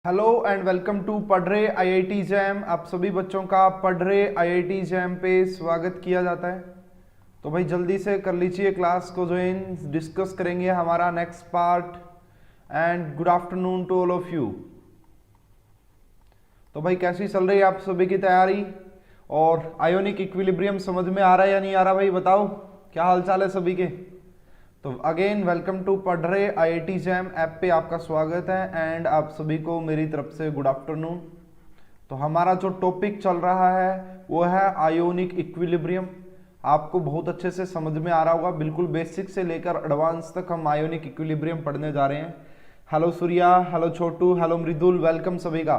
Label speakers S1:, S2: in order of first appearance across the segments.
S1: Hello and welcome to पढ़ रहे IIT jam. आप सभी बच्चों का पढ़ रहे आईआईटी जैम पे स्वागत किया जाता है। तो भाई जल्दी से कर लीजिए क्लास को ज्वाइन, डिस्कस करेंगे हमारा next part. And good afternoon to all of you. तो भाई कैसी चल रही है आप सभी की तैयारी, और आयोनिक इक्विलिब्रियम समझ में आ रहा है या नहीं आ रहा? भाई बताओ क्या हाल चाल है सभी के। तो अगेन वेलकम टू पढ़ रहे आईआईटी जैम ऐप पे आपका स्वागत है एंड आप सभी को मेरी तरफ से गुड आफ्टरनून। तो हमारा जो टॉपिक चल रहा है वो है आयोनिक इक्विलिब्रियम। आपको बहुत अच्छे से समझ में आ रहा होगा, बिल्कुल बेसिक से लेकर एडवांस तक हम आयोनिक इक्विलिब्रियम पढ़ने जा रहे हैं। हेलो सूर्या, हेलो छोटू, हेलो मृदुल, वेलकम सभी का।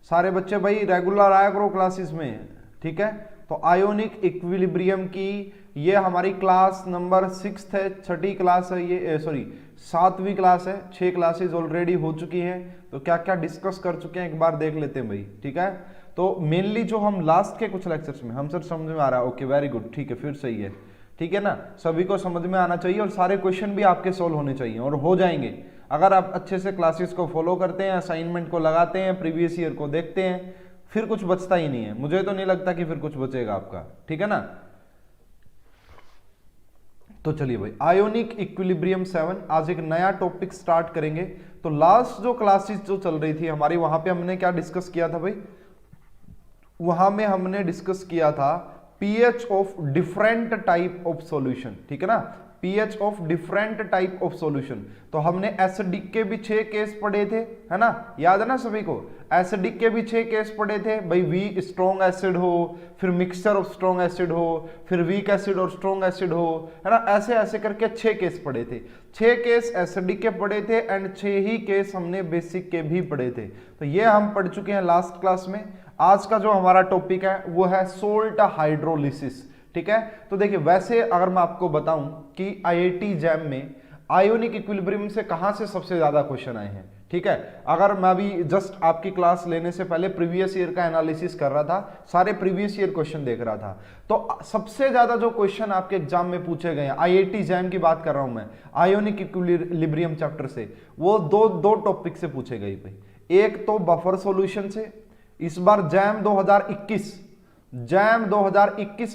S1: सारे बच्चे भाई रेगुलर आया करो क्लासेस में, ठीक है। तो आयोनिक इक्विलिब्रियम की ये हमारी क्लास नंबर 6 है, छठी क्लास है ये, सॉरी 7वीं क्लास है। 6 क्लासेस ऑलरेडी हो चुकी हैं। तो क्या क्या डिस्कस कर चुके हैं एक बार देख लेते हैं भाई, ठीक है। तो मेनली जो हम लास्ट के कुछ लेक्चर्स में हम सर समझ में आ रहा है, ओके वेरी गुड, ठीक है, फिर सही है, ठीक है ना। सभी को समझ में आना चाहिए और सारे क्वेश्चन भी आपके सोल्व होने चाहिए और हो जाएंगे अगर आप अच्छे से क्लासेस को फॉलो करते हैं, असाइनमेंट को लगाते हैं, प्रीवियस ईयर को देखते हैं, फिर कुछ बचता ही नहीं है। मुझे तो नहीं लगता कि फिर कुछ बचेगा आपका, ठीक है ना। तो चलिए भाई आयोनिक इक्विलिब्रियम 7 आज एक नया टॉपिक स्टार्ट करेंगे। तो लास्ट जो क्लासेस जो चल रही थी हमारी, वहां पे हमने क्या डिस्कस किया था भाई? वहां में हमने डिस्कस किया था pH of different type of solution, ठीक है ना। PH of different type of solution. तो हमने एसिडिक के भी 6 केस पढ़े थे, है ना, याद है ना सभी को। एसिडिक के भी 6 केस पढ़े थे भाई, वीक स्ट्रॉन्ग एसिड हो, फिर मिक्सचर ऑफ स्ट्रॉन्ग एसिड हो, फिर वीक एसिड और स्ट्रॉन्ग एसिड हो, है ना। ऐसे ऐसे करके 6 केस पढ़े थे। 6 केस एसिडिक के पढ़े थे एंड 6 ही केस हमने बेसिक के भी पढ़े थे। तो ये हम पढ़ चुके हैं लास्ट क्लास में। आज का जो हमारा टॉपिक है वो है सोल्ट हाइड्रोलिसिस, ठीक है। तो देखिए वैसे अगर मैं आपको बताऊं कि आईआईटी जैम में आयोनिक इक्विलिब्रियम से कहां से सबसे ज्यादा क्वेश्चन आए हैं, ठीक है। अगर मैं अभी जस्ट आपकी क्लास लेने से पहले प्रीवियस ईयर का एनालिसिस कर रहा था, सारे प्रीवियस ईयर क्वेश्चन देख रहा था, तो सबसे ज्यादा जो क्वेश्चन आपके एग्जाम में पूछे गए हैं, आईआईटी जैम की बात कर रहा हूं मैं, आयोनिक इक्विलिब्रियम चैप्टर से, वो दो टॉपिक से पूछे गए भाई। एक तो बफर सॉल्यूशन से, इस बार जैम 2021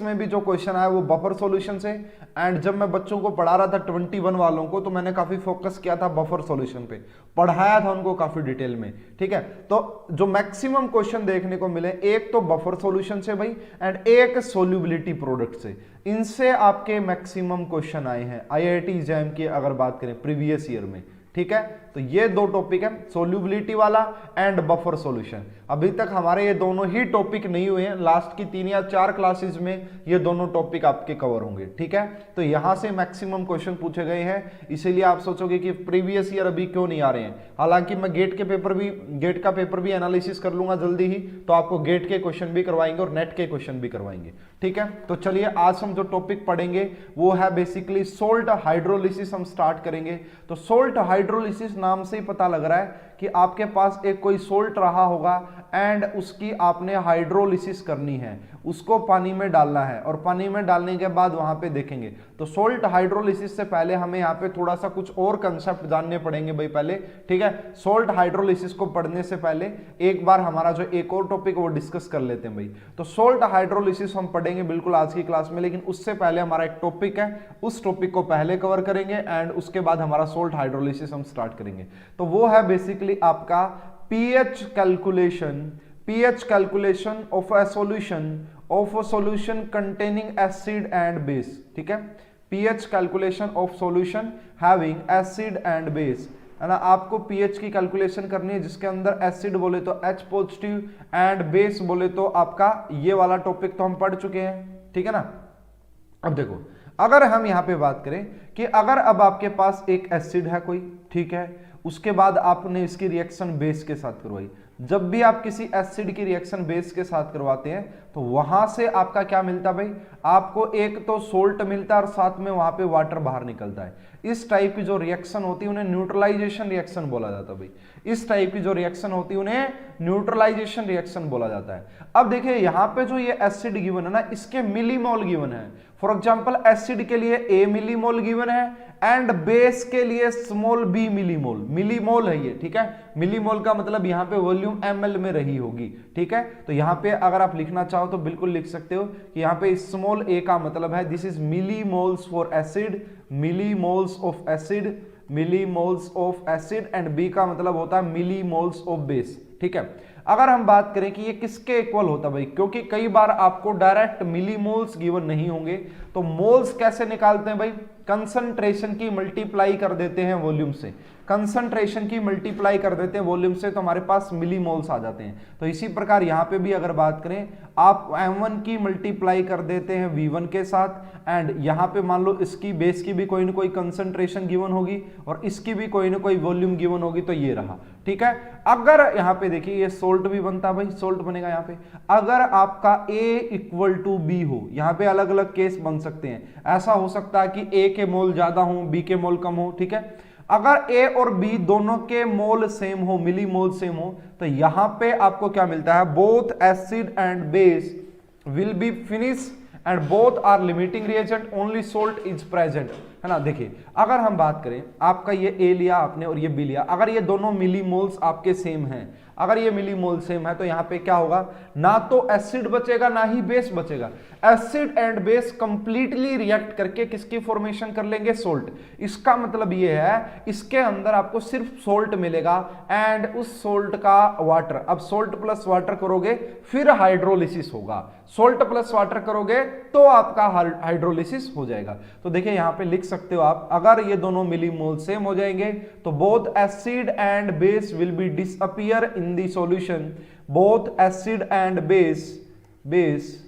S1: में भी जो क्वेश्चन आया वो बफर सॉल्यूशन से। एंड जब मैं बच्चों को पढ़ा रहा था 21 वालों को, तो मैंने काफी फोकस किया था बफर सॉल्यूशन पे, पढ़ाया था उनको काफी डिटेल में, ठीक है। तो जो मैक्सिमम क्वेश्चन देखने को मिले, एक तो बफर सॉल्यूशन से भाई एंड एक सोल्यूबिलिटी प्रोडक्ट से, इनसे आपके मैक्सिमम क्वेश्चन आए हैं आईआईटी जैम की अगर बात करें प्रीवियस ईयर में, ठीक है। तो ये दो टॉपिक है, सोल्यूबिलिटी वाला एंड बफर सॉल्यूशन। अभी तक हमारे ये दोनों ही टॉपिक नहीं हुए हैं, लास्ट की 3 या 4 क्लासेस में ये दोनों टॉपिक आपके कवर होंगे, ठीक है। तो यहां से मैक्सिमम क्वेश्चन पूछे गए हैं, इसीलिए आप सोचोगे कि प्रीवियस ईयर अभी क्यों नहीं आ रहे हैं। हालांकि मैं गेट का पेपर भी एनालिसिस कर लूंगा जल्दी ही, तो आपको गेट के क्वेश्चन भी करवाएंगे और नेट के क्वेश्चन भी करवाएंगे, ठीक है। तो चलिए आज हम जो टॉपिक पढ़ेंगे वो है बेसिकली सोल्ट हाइड्रोलिसिस हम स्टार्ट करेंगे। तो सोल्ट हाइड्रोलिसिस नाम से ही पता लग रहा है कि आपके पास एक कोई सोल्ट रहा होगा एंड उसकी आपने हाइड्रोलिसिस करनी है, उसको पानी में डालना है और पानी में डालने के बाद वहां पे देखेंगे। तो सोल्ट हाइड्रोलिसिस से पहले हमें यहाँ पे थोड़ा सा कुछ और कंसेप्ट जानने पड़ेंगे भाई पहले, ठीक है। सोल्ट हाइड्रोलिसिस को पढ़ने से पहले एक बार हमारा जो एक और टॉपिक वो डिस्कस कर लेते हैं भाई। तो सोल्ट हाइड्रोलिसिस हम पढ़ेंगे बिल्कुल आज की क्लास में, लेकिन उससे पहले हमारा एक टॉपिक है, उस टॉपिक को पहले कवर करेंगे एंड उसके बाद हमारा सोल्ट हाइड्रोलिसिस हम स्टार्ट करेंगे। तो वो है बेसिकली आपका pH calculation of a solution containing acid and base, ठीक है। pH calculation of solution having acid and base, है ना। आपको pH की कैलकुलेशन करनी है जिसके अंदर एसिड बोले तो H पॉजिटिव एंड बेस बोले तो आपका ये वाला टॉपिक तो हम पढ़ चुके हैं, ठीक है ना। अब देखो अगर हम यहां पे बात करें कि अगर अब आपके पास एक एसिड है कोई, ठीक है, उसके बाद आपने इसकी रिएक्शन बेस के साथ करवाई, जब भी आप किसी एसिड की रिएक्शन बेस के साथ करवाते हैं तो वहां से आपका क्या मिलता है भाई, आपको एक तो सोल्ट मिलता है और साथ में वहां पे वाटर बाहर निकलता है। इस टाइप की जो रिएक्शन होती है उन्हें न्यूट्रलाइजेशन रिएक्शन बोला जाता है भाई। इस टाइप की जो रिएक्शन होती है उन्हें न्यूट्रलाइजेशन रिएक्शन बोला जाता है। अब देखिए यहां पे जो ये एसिड गिवन है ना, इसके मिलीमोल गिवन है। फॉर एग्जांपल एसिड के लिए a मिलीमोल गिवन है एंड बेस के लिए स्मॉल b मिलीमोल। मिलीमोल है ये, ठीक है। मिलीमोल का मतलब यहां पे वॉल्यूम ml में रही होगी, ठीक है। तो यहां पे अगर आप लिखना चाहो तो बिल्कुल लिख सकते हो कि यहां पे स्मॉल a का मतलब है this is millimoles for acid, millimoles of acid, millimoles of acid, and B का मतलब होता है मिलीमोल्स ऑफ बेस, ठीक है। अगर हम बात करें कि ये किसके इक्वल होता है भाई, क्योंकि कई बार आपको डायरेक्ट मिलीमोल्स गिवन नहीं होंगे, तो मोल्स कैसे निकालते हैं भाई, कंसंट्रेशन की मल्टीप्लाई कर देते हैं वॉल्यूम से। कंसंट्रेशन की मल्टीप्लाई कर देते हैं वॉल्यूम से तो हमारे पास मिलीमोल्स आ जाते हैं। तो इसी प्रकार यहां पे भी अगर बात करें, आप m1 की मल्टीप्लाई कर देते हैं v1 के साथ, एंड यहां पे मान लो इसकी बेस की भी कोई ना कोई कंसंट्रेशन गिवन होगी और इसकी भी कोई ना कोई वॉल्यूम गिवन होगी, तो ये रहा, ठीक है। अगर यहां पे देखिए ये सोल्ट भी बनता है भाई, सोल्ट बनेगा यहां पे। अगर आपका a इक्वल टू b हो, यहां पे अलग अलग केस बन सकते हैं। ऐसा हो सकता है कि a के मोल ज्यादा हो, b के मोल कम हो, ठीक है। अगर a और b दोनों के मोल सेम हो, मिली मोल सेम हो, तो यहां पे आपको क्या मिलता है, both acid and base will be finish and both are limiting reagent, only salt is present, है ना। देखिए अगर हम बात करें, आपका ये a लिया आपने और ये b लिया, अगर ये दोनों मिली मोल्स आपके सेम हैं, अगर ये मिलीमोल सेम है, तो यहां पे क्या होगा, ना तो एसिड बचेगा ना ही बेस बचेगा। Acid and base completely react करके किसकी फॉर्मेशन कर लेंगे, सोल्ट। इसका मतलब ये है इसके अंदर आपको सिर्फ सोल्ट मिलेगा एंड उस सोल्ट का वाटर। अब सोल्ट प्लस वाटर करोगे फिर हाइड्रोलिसिस होगा, सोल्ट प्लस वाटर करोगे तो आपका हाइड्रोलिसिस हो जाएगा। तो देखिए यहां पे लिख सकते हो आप, अगर ये दोनों मिलीमोल सेम हो जाएंगे तो both acid and base will be disappear in the solution, both acid and base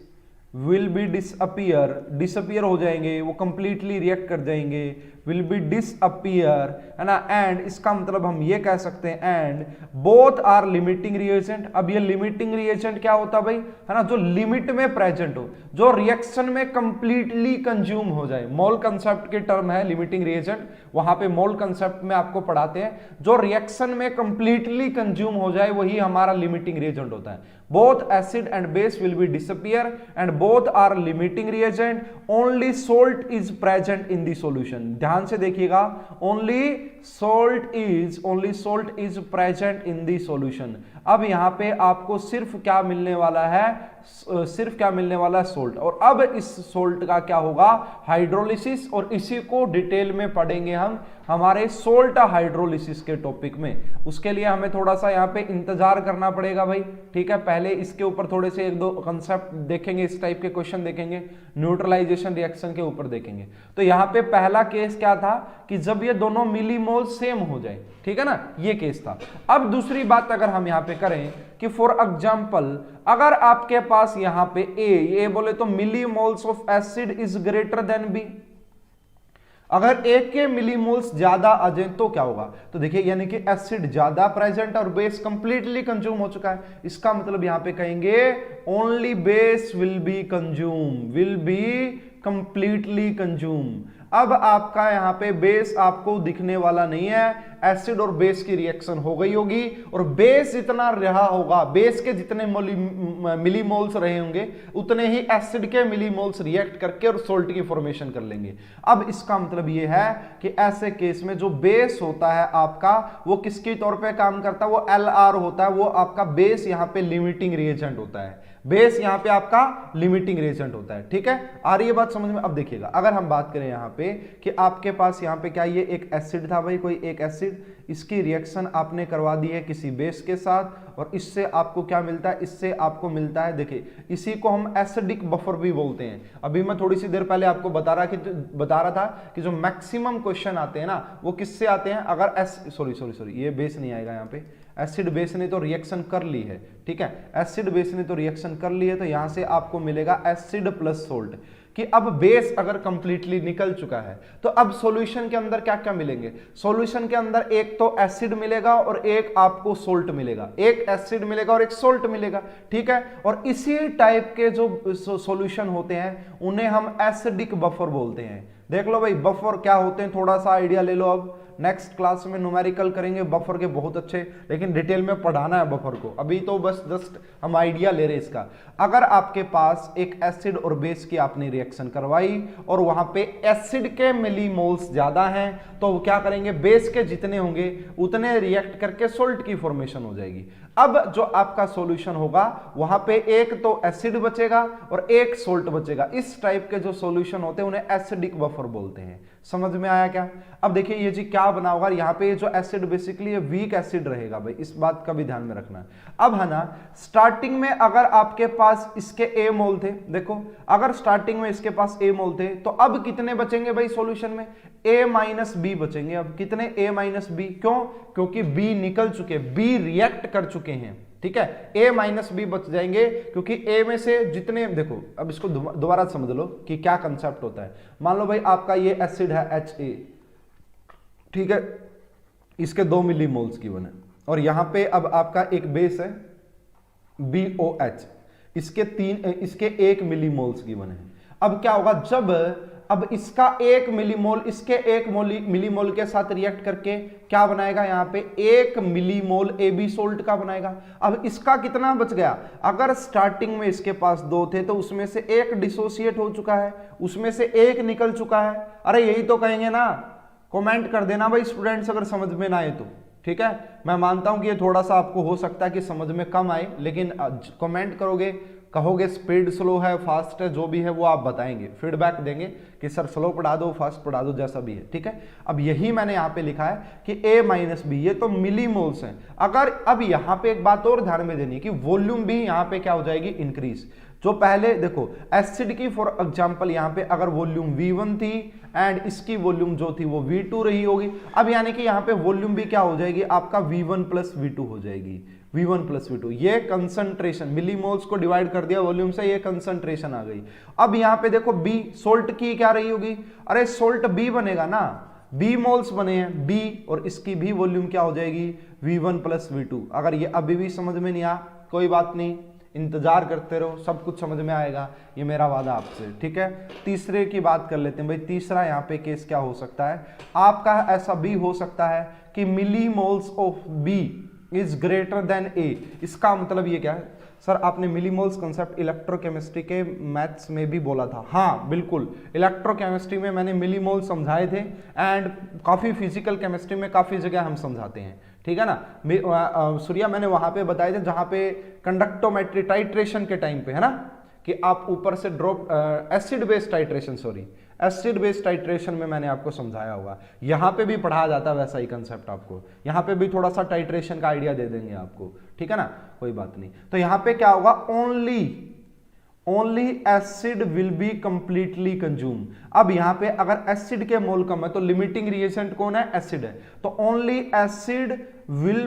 S1: will be disappear हो जाएंगे, वो कंप्लीटली रिएक्ट कर जाएंगे, विल बी डिसअपियर, है ना। एंड इसका मतलब हम ये कह सकते हैं and both are limiting reagent. अब ये लिमिटिंग रिएजेंट क्या होता है भाई, है ना, जो लिमिट में प्रेजेंट हो, जो रिएक्शन में कंप्लीटली कंज्यूम हो जाए। मोल कंसेप्ट की टर्म है लिमिटिंग रिएजेंट, वहां पे मोल कंसेप्ट में आपको पढ़ाते हैं, जो रिएक्शन में कंप्लीटली कंज्यूम हो जाए वही हमारा लिमिटिंग रिएजेंट होता है। Both acid and base will be disappear and both are limiting reagent, only salt is present in the solution. ध्यान से देखिएगा, only salt is present in the solution. अब यहां पे आपको सिर्फ क्या मिलने वाला है, सोल्ट। और अब इस सोल्ट का क्या होगा, हाइड्रोलिसिस, और इसी को डिटेल में पढ़ेंगे हम हमारे सोल्ट हाइड्रोलिसिस के टॉपिक में। उसके लिए हमें थोड़ा सा यहाँ पे इंतजार करना पड़ेगा भाई, ठीक है। पहले इसके ऊपर थोड़े से एक दो कंसेप्ट देखेंगे, इस टाइप के क्वेश्चन देखेंगे, न्यूट्रलाइजेशन रिएक्शन के ऊपर देखेंगे। तो यहाँ पे पहला केस क्या था कि जब ये दोनों मिलीमोल सेम हो जाए, ठीक है ना, ये केस था। अब दूसरी बात अगर हम यहाँ पे करें कि फॉर एग्जाम्पल अगर आपके पास यहाँ पे ए बोले तो millimoles of acid is greater than B, अगर ए के मिलीमोल्स ज्यादा आ जाए तो क्या होगा, तो देखिए यानी कि एसिड ज्यादा प्रेजेंट और बेस कंप्लीटली कंज्यूम हो चुका है। इसका मतलब यहां पे कहेंगे only base will be completely consume. अब आपका यहां पे बेस आपको दिखने वाला नहीं है, एसिड और बेस की रिएक्शन हो गई होगी और बेस जितना रहा होगा, बेस के जितने मिलीमोल्स रहे होंगे उतने ही एसिड के मिलीमोल्स रिएक्ट करके और सोल्ट की फॉर्मेशन कर लेंगे। अब इसका मतलब यह है कि ऐसे केस में जो बेस होता है आपका वो किसके तौर पे काम करता है, वो LR होता है, वो आपका बेस यहां पे लिमिटिंग रिएजेंट होता है, बेस यहां पे आपका लिमिटिंग रिएजेंट होता है, ठीक है। आ रही है बात समझ में। अब देखिएगा अगर हम बात करें यहां पे कि आपके पास यहां पे क्या ये एक एसिड था भाई, कोई एक एसिड, इसकी रिएक्शन आपने करवा दी है किसी बेस के साथ और इससे आपको क्या मिलता है, इससे आपको मिलता है, देखिए इसी को हम एसिडिक बफर भी बोलते हैं। अभी मैं थोड़ी सी देर पहले आपको बता रहा था कि जो मैक्सिमम क्वेश्चन आते हैं ना वो किससे आते हैं, अगर सॉरी ये बेस नहीं आएगा यहाँ पे, एसिड बेस ने तो रिएक्शन कर ली है, ठीक है, एसिड बेस ने तो रिएक्शन कर ली है, तो यहां से आपको मिलेगा एसिड प्लस सोल्ट। कि अब बेस अगर कंप्लीटली निकल चुका है तो अब सॉल्यूशन के अंदर क्या क्या मिलेंगे। सॉल्यूशन के अंदर एक तो एसिड मिलेगा और एक आपको सोल्ट मिलेगा, एक एसिड मिलेगा और एक सोल्ट मिलेगा, ठीक है। और इसी टाइप के जो सॉल्यूशन होते हैं उन्हें हम एसिडिक बफर बोलते हैं। देख लो भाई बफर क्या होते हैं, थोड़ा सा आइडिया ले लो। अब नेक्स्ट क्लास में न्यूमेरिकल करेंगे बफर के बहुत अच्छे, लेकिन डिटेल में पढ़ाना है बफर को, अभी तो बस जस्ट हम आइडिया ले रहे हैं इसका। अगर आपके पास एक एसिड और बेस की आपने रिएक्शन करवाई और वहां पे एसिड के मिलीमोल्स ज्यादा हैं तो क्या करेंगे, बेस के जितने होंगे उतने रिएक्ट करके सोल्ट की फॉर्मेशन हो जाएगी। अब जो आपका सॉल्यूशन होगा वहां पे एक तो एसिड बचेगा और एक सोल्ट बचेगा। इस टाइप के जो सॉल्यूशन होते हैं उन्हें एसिडिक बफर बोलते हैं। समझ में आया क्या। अब देखिए ये जी क्या बना होगा, यहाँ पे जो एसिड बेसिकली वीक एसिड रहेगा भाई, इस बात का भी ध्यान में रखना। अब है ना स्टार्टिंग में अगर आपके पास इसके ए मोल थे, देखो अगर स्टार्टिंग में इसके पास ए मोल थे तो अब कितने बचेंगे भाई सॉल्यूशन में, ए माइनस बी बचेंगे। अब कितने, ए माइनस बी, क्यों, क्योंकि बी निकल चुके, बी रिएक्ट कर चुके हैं, ठीक है। ए माइनस बी बच जाएंगे क्योंकि ए में से जितने, देखो अब इसको दोबारा समझ लो कि क्या कंसेप्ट होता है। मान लो भाई आपका ये एसिड है HA, ठीक है, इसके 2 मिलीमोल्स की बने, और यहां पे अब आपका एक बेस है BOH, इसके 1 मिलीमोल्स की बने। अब क्या होगा, जब अब इसका 1 मिलीमोल इसके 1 मिलीमोल के साथ रिएक्ट करके क्या बनाएगा, यहां पे 1 मिलीमोल AB सोल्ट का बनाएगा। अब इसका कितना बच गया, अगर स्टार्टिंग में इसके पास 2 थे तो उसमें से 1 डिसोसिएट हो चुका है, उसमें से 1 निकल चुका है। अरे यही तो कहेंगे ना, कमेंट कर देना भाई स्टूडेंट्स अगर समझ में ना आए तो, ठीक है। मैं मानता हूं कि ये थोड़ा सा आपको हो सकता है कि समझ में कम आए, लेकिन कमेंट करोगे, कहोगे स्पीड स्लो है फास्ट है, जो भी है वो आप बताएंगे, फीडबैक देंगे कि सर स्लो पढ़ा दो फास्ट पढ़ा दो, जैसा भी है, ठीक है। अब यही मैंने यहाँ पे लिखा है कि A माइनस बी, ये तो मिलीमोल्स हैं। अगर अब यहाँ पे एक बात और ध्यान में देनी है कि वॉल्यूम भी यहाँ पे क्या हो जाएगी, इंक्रीज। जो पहले देखो एसिड की फॉर एग्जांपल यहाँ पे अगर वॉल्यूम V1 थी एंड इसकी वॉल्यूम जो थी वो V2 रही होगी, अब यानी कि यहाँ पे वॉल्यूम भी क्या हो जाएगी, आपका V1 प्लस V2 हो जाएगी, V1 प्लस V2। ये कंसंट्रेशन, मिलीमोल्स को डिवाइड कर दिया वॉल्यूम से, ये कंसंट्रेशन आ गई। अब यहाँ पे देखो B सोल्ट की क्या रही होगी, अरे सोल्ट B बनेगा ना, B मोल्स बने हैं B, और इसकी भी वॉल्यूम क्या हो जाएगी, V1 प्लस V2। अगर ये अभी भी समझ में नहीं आ, कोई बात नहीं, इंतजार करते रहो, सब कुछ समझ में आएगा, ये मेरा वादा आपसे, ठीक है। तीसरे की बात कर लेते हैं भाई। तीसरा यहाँ पे केस क्या हो सकता है, आपका ऐसा भी हो सकता है कि millimoles of B is greater then A। इसका मतलब ये क्या है, सर आपने मिलीमोल्स कंसेप्ट इलेक्ट्रोकेमिस्ट्री के मैथ्स में भी बोला था। हाँ बिल्कुल, इलेक्ट्रोकेमिस्ट्री में मैंने मिलीमोल समझाए थे एंड काफ़ी फिजिकल केमिस्ट्री में काफ़ी जगह हम समझाते हैं, ठीक है ना। सूर्या मैंने वहां पे बताए थे जहां पे कंडक्टोमेट्री टाइट्रेशन के टाइम पे, है ना, कि आप ऊपर से drop acid base titration, sorry acid base titration में मैंने आपको समझाया होगा। यहां पे भी पढ़ाया जाता है वैसा ही कंसेप्ट आपको, यहां पे भी थोड़ा सा टाइट्रेशन का आइडिया दे देंगे आपको, ठीक है ना, कोई बात नहीं। तो यहां पे क्या होगा, only acid will be completely consume. अब यहां पे अगर एसिड के मोल कम है तो लिमिटिंग रिएजेंट कौन है, एसिड है, तो only acid will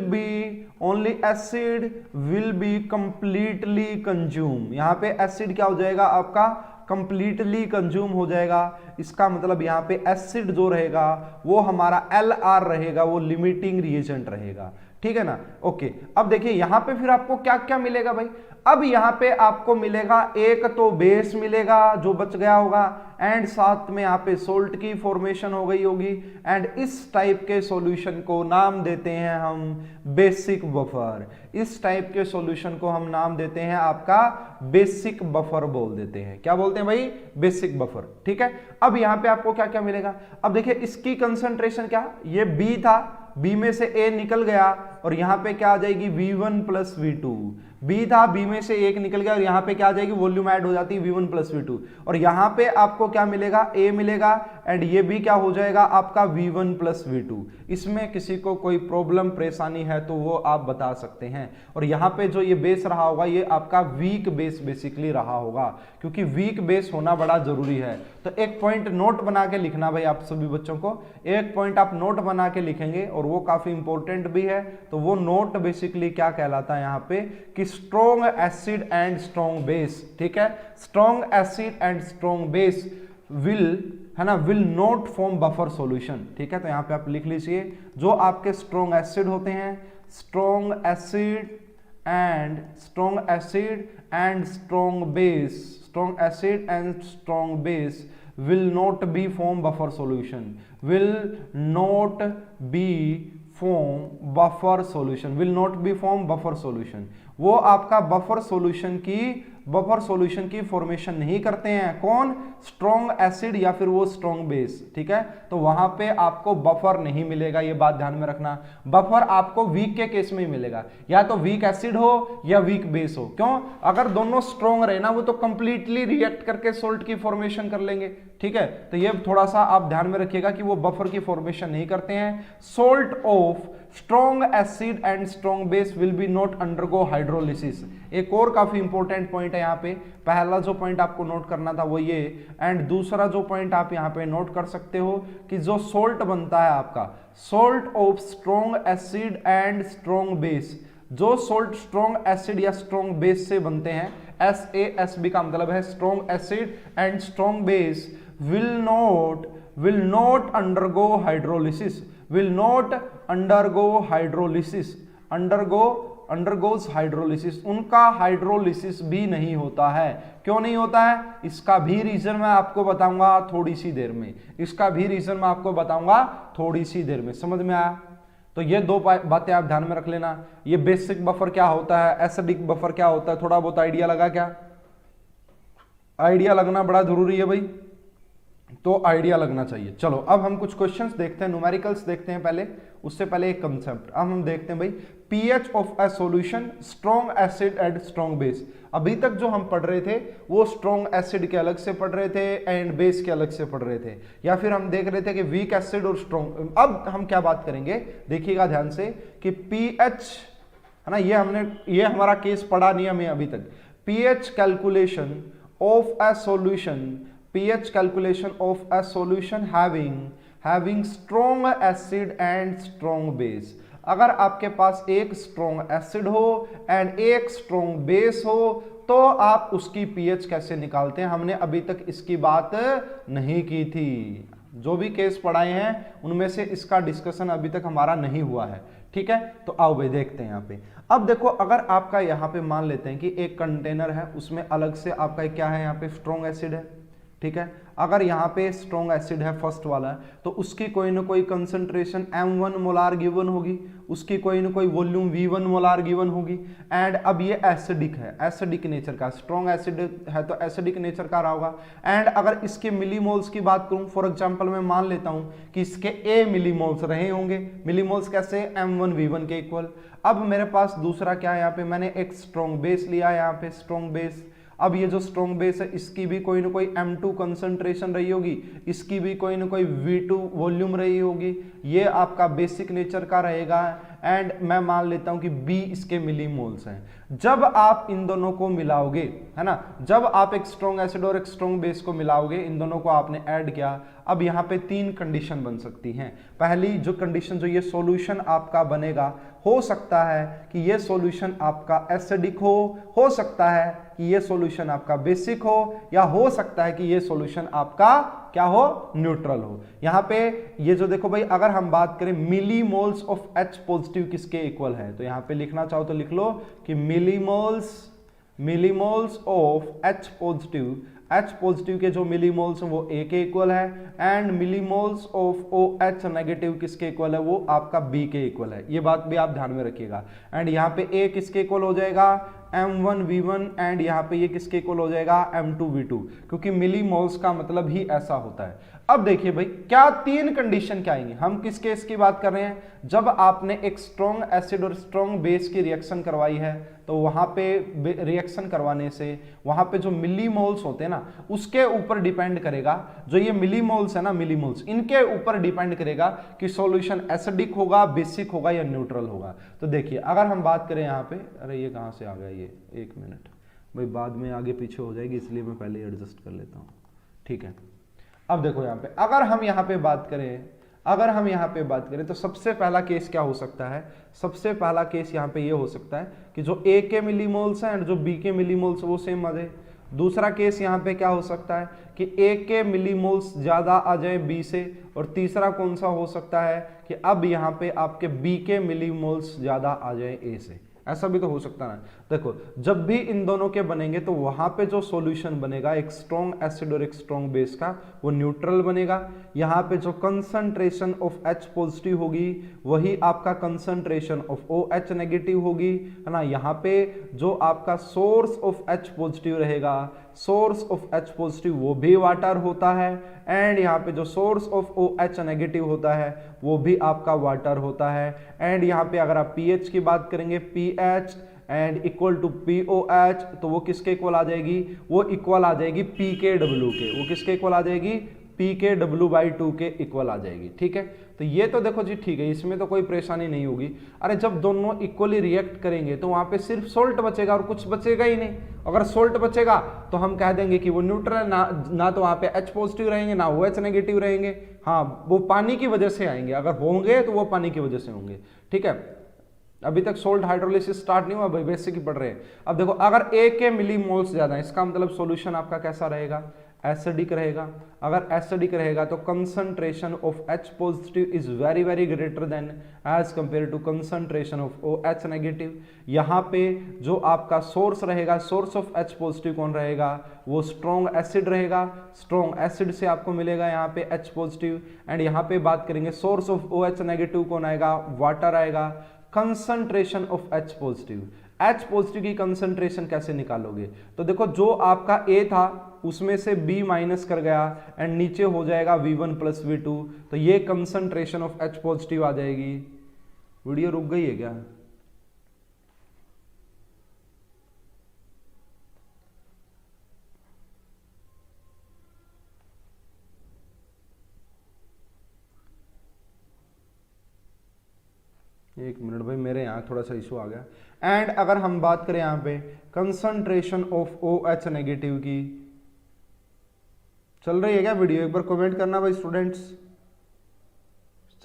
S1: be completely consume. यहां पे एसिड क्या हो जाएगा, आपका कंप्लीटली कंज्यूम हो जाएगा। इसका मतलब यहां पे एसिड जो रहेगा वो हमारा LR रहेगा, वो लिमिटिंग रिएजेंट रहेगा, ठीक है ना। ओके, अब देखिए यहां पे फिर आपको क्या क्या मिलेगा भाई। अब यहां पे आपको मिलेगा एक तो बेस मिलेगा जो बच गया होगा, एंड साथ में यहां पे सोल्ट की फॉर्मेशन हो गई होगी, एंड इस टाइप के सॉल्यूशन को नाम देते हैं हम बेसिक बफर। इस टाइप के सॉल्यूशन को हम नाम देते हैं आपका बेसिक बफर बोल देते हैं। क्या बोलते हैं भाई, बेसिक बफर, ठीक है। अब यहां पे आपको क्या क्या मिलेगा, अब देखिए इसकी कंसंट्रेशन क्या, ये B था, B में से A निकल गया और यहां पे क्या आ जाएगी, V1 प्लस V2। B था, B में से 1 निकल गया और यहां पे क्या आ जाएगी, वॉल्यूम ऐड हो जाती है V1 प्लस V2, और यहां पे आपको क्या मिलेगा, A मिलेगा, एंड ये भी क्या हो जाएगा आपका V1 प्लस V2। इसमें किसी को कोई प्रॉब्लम परेशानी है तो वो आप बता सकते हैं। और यहां पे जो ये बेस रहा होगा ये आपका वीक बेस बेसिकली रहा होगा, क्योंकि वीक बेस होना बड़ा जरूरी है। तो एक पॉइंट नोट बना के लिखना भाई, आप सभी बच्चों को एक पॉइंट आप नोट बना के लिखेंगे और वो काफी इंपॉर्टेंट भी है, तो तो वो नोट बेसिकली क्या कहलाता है यहाँ पे कि strong acid and strong base, ठीक है, strong acid and strong base will, है ना, will not form buffer solution, ठीक है। तो यहाँ पे आप लिख लीजिए जो आपके स्ट्रॉन्ग एसिड होते हैं, strong acid and strong base, strong acid and strong base will not be form buffer solution, will not be form buffer solution, will not be form buffer solution, वो आपका बफर सॉल्यूशन की formation नहीं करते हैं। कौन? Strong acid या फिर वो स्ट्रॉन्ग बेस, ठीक है। तो वहां पे आपको बफर नहीं मिलेगा, ये बात ध्यान में रखना। बफर आपको वीक के केस में ही मिलेगा, या तो वीक एसिड हो या वीक बेस हो। क्यों? अगर दोनों स्ट्रॉन्ग रहे ना, वो तो कंप्लीटली रिएक्ट करके सोल्ट की फॉर्मेशन कर लेंगे, ठीक है। तो ये थोड़ा सा आप ध्यान में रखिएगा कि वो बफर की फॉर्मेशन नहीं करते हैं। Salt of strong acid and strong base will B not undergo hydrolysis. एक और काफी इंपॉर्टेंट पॉइंट है यहाँ पे, पहला जो पॉइंट आपको नोट करना था वो ये, एंड दूसरा जो पॉइंट आप यहाँ पे नोट कर सकते हो कि जो सोल्ट बनता है आपका, salt of strong acid and strong base, जो सोल्ट स्ट्रॉन्ग एसिड या स्ट्रॉन्ग बेस से बनते हैं, SASB का मतलब है strong acid and strong base will not undergo hydrolysis, will not undergo hydrolysis, undergoes hydrolysis, उनका हाइड्रोलिसिस भी नहीं होता है। क्यों नहीं होता है? इसका भी रीजन मैं आपको बताऊंगा थोड़ी सी देर में, इसका भी रीजन मैं आपको बताऊंगा थोड़ी सी देर में। समझ में आया? तो ये दो बातें आप ध्यान में रख लेना। ये बेसिक बफर क्या होता है, एसिडिक बफर क्या होता है, थोड़ा बहुत आइडिया लगा क्या? आइडिया लगना बड़ा जरूरी है भाई, तो आइडिया लगना चाहिए। चलो अब हम कुछ क्वेश्चंस देखते हैं, न्यूमेरिकल्स देखते हैं पहले, उससे पहले एक कंसेप्ट। अब हम देखते हैं भाई pH of a solution, strong acid and strong base. अभी तक जो हम पढ़ रहे थे वो स्ट्रॉन्ग एसिड के अलग से पढ़ रहे थे एंड बेस के अलग से पढ़ रहे थे, या फिर हम देख रहे थे कि वीक एसिड और स्ट्रॉन्ग। अब हम क्या बात करेंगे, देखिएगा ध्यान से कि पीएच, है ना, ये हमारा केस पढ़ा नहीं हमें अभी तक। PH calculation of a solution, pH calculation of a solution having strong acid and strong base। अगर आपके पास एक स्ट्रॉन्ग एसिड हो एंड एक स्ट्रॉन्ग बेस हो तो आप उसकी pH कैसे निकालते हैं, हमने अभी तक इसकी बात नहीं की थी। जो भी केस पढ़ाए हैं उनमें से इसका डिस्कशन अभी तक हमारा नहीं हुआ है, ठीक है। तो आओ भाई देखते हैं यहाँ पे। अब देखो, अगर आपका यहाँ पे मान लेते हैं कि एक कंटेनर है, उसमें अलग से आपका क्या है, यहाँ पे स्ट्रॉन्ग एसिड है, ठीक है। अगर यहाँ पे स्ट्रॉन्ग एसिड है फर्स्ट वाला, तो उसकी कोई ना कोई कंसंट्रेशन M1 मोलार गिवन होगी, उसकी कोई ना कोई वॉल्यूम V1 मोलार गिवन होगी। एंड अब ये एसिडिक है, एसिडिक नेचर का, स्ट्रॉन्ग एसिड है तो एसिडिक नेचर का रहा होगा। एंड अगर इसके मिलीमोल्स की बात करूं, फॉर एग्जांपल मैं मान लेता हूं कि इसके A मिलीमोल्स रहे होंगे। मिलीमोल्स कैसे? M1 V1 के इक्वल। अब मेरे पास दूसरा क्या है, यहाँ पे मैंने एक स्ट्रॉन्ग बेस लिया, यहाँ पे स्ट्रॉन्ग बेस। अब ये जो स्ट्रॉन्ग बेस है इसकी भी कोई ना कोई M2 कंसंट्रेशन रही होगी, इसकी भी कोई ना कोई V2 वॉल्यूम रही होगी, ये आपका बेसिक नेचर का रहेगा। एंड मैं मान लेता हूं कि B इसके मिलीमोल्स हैं। जब आप इन दोनों को मिलाओगे, है ना, जब आप एक स्ट्रॉन्ग एसिड और एक स्ट्रॉन्ग बेस को मिलाओगे, इन दोनों को आपने ऐड किया, अब यहाँ पे तीन कंडीशन बन सकती हैं। पहली जो कंडीशन, जो ये सॉल्यूशन आपका बनेगा, हो सकता है कि ये सॉल्यूशन आपका एसिडिक हो सकता है कि ये सॉल्यूशन आपका बेसिक हो, या हो सकता है कि ये सॉल्यूशन आपका क्या हो, न्यूट्रल हो। यहाँ पे ये जो देखो भाई, अगर हम बात करें मिलीमोल्स ऑफ H पॉजिटिव किसके इक्वल है, तो यहाँ पे लिखना चाहो तो लिख लो कि मिलीमोल्स ऑफ H पॉजिटिव के जो मिलीमोल्स हैं वो A के इक्वल है, and millimoles of OH negative किसके इक्वल है, वो आपका B के इक्वल है। ये बात भी आप ध्यान में रखिएगा। एंड यहाँ पे A किसके इक्वल हो जाएगा, M1 V1, एंड यहाँ पे ये किसके इक्वल हो जाएगा, M2 V2, क्योंकि मिलीमोल्स का मतलब ही ऐसा होता है। अब देखिए भाई, क्या तीन कंडीशन क्या आएंगे, हम किस केस की बात कर रहे हैं, जब आपने एक स्ट्रॉन्ग एसिड और स्ट्रॉन्ग बेस की रिएक्शन करवाई है, तो वहां पे रिएक्शन करवाने से वहां पे जो मिलीमोल्स होते हैं ना, उसके ऊपर डिपेंड करेगा, जो ये मिलीमोल्स है ना, मिलीमोल्स, इनके ऊपर डिपेंड करेगा कि सॉल्यूशन एसिडिक होगा, बेसिक होगा या न्यूट्रल होगा। तो देखिए, अगर हम बात करें यहाँ पे, अरे ये कहाँ से आ गया, ये एक मिनट भाई, बाद में आगे पीछे हो जाएगी, इसलिए मैं पहले एडजस्ट कर लेता हूँ, ठीक है। अब देखो यहाँ पे, अगर हम यहाँ पे बात करें, अगर हम यहाँ पे बात करें तो सबसे पहला केस क्या हो सकता है, सबसे पहला केस यहाँ पे ये हो सकता है कि जो ए के मिलीमोल्स हैं एंड जो बी के मिलीमोल्स वो सेम आ जाए। दूसरा केस यहाँ पे क्या हो सकता है कि ए के मिलीमोल्स ज्यादा आ जाए बी से, और तीसरा कौन सा हो सकता है कि अब यहाँ पे आपके बी के मिलीमोल्स ज्यादा आ जाए ए से। ऐसा भी तो हो सकता है। देखो जब भी इन दोनों के बनेंगे तो वहां पे जो सॉल्यूशन बनेगा एक स्ट्रॉन्ग एसिड और एक स्ट्रॉन्ग बेस का, वो न्यूट्रल बनेगा। यहाँ पे जो कंसंट्रेशन ऑफ H पॉजिटिव होगी वही आपका कंसंट्रेशन ऑफ OH नेगेटिव होगी, है ना। यहाँ पे जो आपका सोर्स ऑफ H पॉजिटिव रहेगा, सोर्स ऑफ H पॉजिटिव वो भी वाटर होता है, एंड यहाँ पे जो सोर्स ऑफ OH नेगेटिव होता है वो भी आपका वाटर होता है। एंड यहाँ पे अगर आप pH की बात करेंगे, pH and equal to POH, तो वो किसके इक्वल आ जाएगी, वो इक्वल आ जाएगी pKw के, वो किसके इक्वल आ जाएगी, pKw/2 के इक्वल आ जाएगी। ठीक है, तो ये तो देखो जी ठीक है, इसमें तो कोई परेशानी नहीं होगी। अरे जब दोनों इक्वली रिएक्ट करेंगे तो वहां पे सिर्फ सोल्ट बचेगा और कुछ बचेगा ही नहीं। अगर सोल्ट बचेगा तो हम कह देंगे कि वो न्यूट्रल है, ना तो वहां पे H पॉजिटिव रहेंगे ना OH नेगेटिव रहेंगे। हाँ, वो पानी की वजह से आएंगे, अगर होंगे तो वो पानी की वजह से होंगे। ठीक है, अभी तक सोल्ट हाइड्रोलिसिस स्टार्ट नहीं हुआ भाई, बेसिक ही पढ़ रहे हैं। अब देखो अगर ए के मिलीमोल्स ज्यादा है, इसका मतलब सॉल्यूशन आपका कैसा रहेगा, एसिडिक रहेगा। अगर एसिडिक रहेगा तो concentration of H positive is very very greater than as compare to concentration of OH negative. यहाँ पे जो आपका सोर्स रहेगा, सोर्स ऑफ H पॉजिटिव कौन रहेगा, वो स्ट्रॉन्ग एसिड रहेगा। स्ट्रॉन्ग एसिड से आपको मिलेगा यहाँ पे H पॉजिटिव। एंड यहाँ पे बात करेंगे सोर्स ऑफ OH नेगेटिव कौन आएगा, वाटर आएगा। Concentration of H positive, H positive की कंसंट्रेशन कैसे निकालोगे, तो देखो जो आपका A था उसमें से B माइनस कर गया एंड नीचे हो जाएगा V1 प्लस V2, तो ये कंसंट्रेशन ऑफ H पॉजिटिव आ जाएगी। वीडियो रुक गई है क्या? एक मिनट भाई, मेरे यहाँ थोड़ा सा इशू आ गया। एंड अगर हम बात करें यहाँ पे कंसंट्रेशन ऑफ OH नेगेटिव की, चल रही है क्या वीडियो? एक बार कमेंट करना भाई स्टूडेंट्स,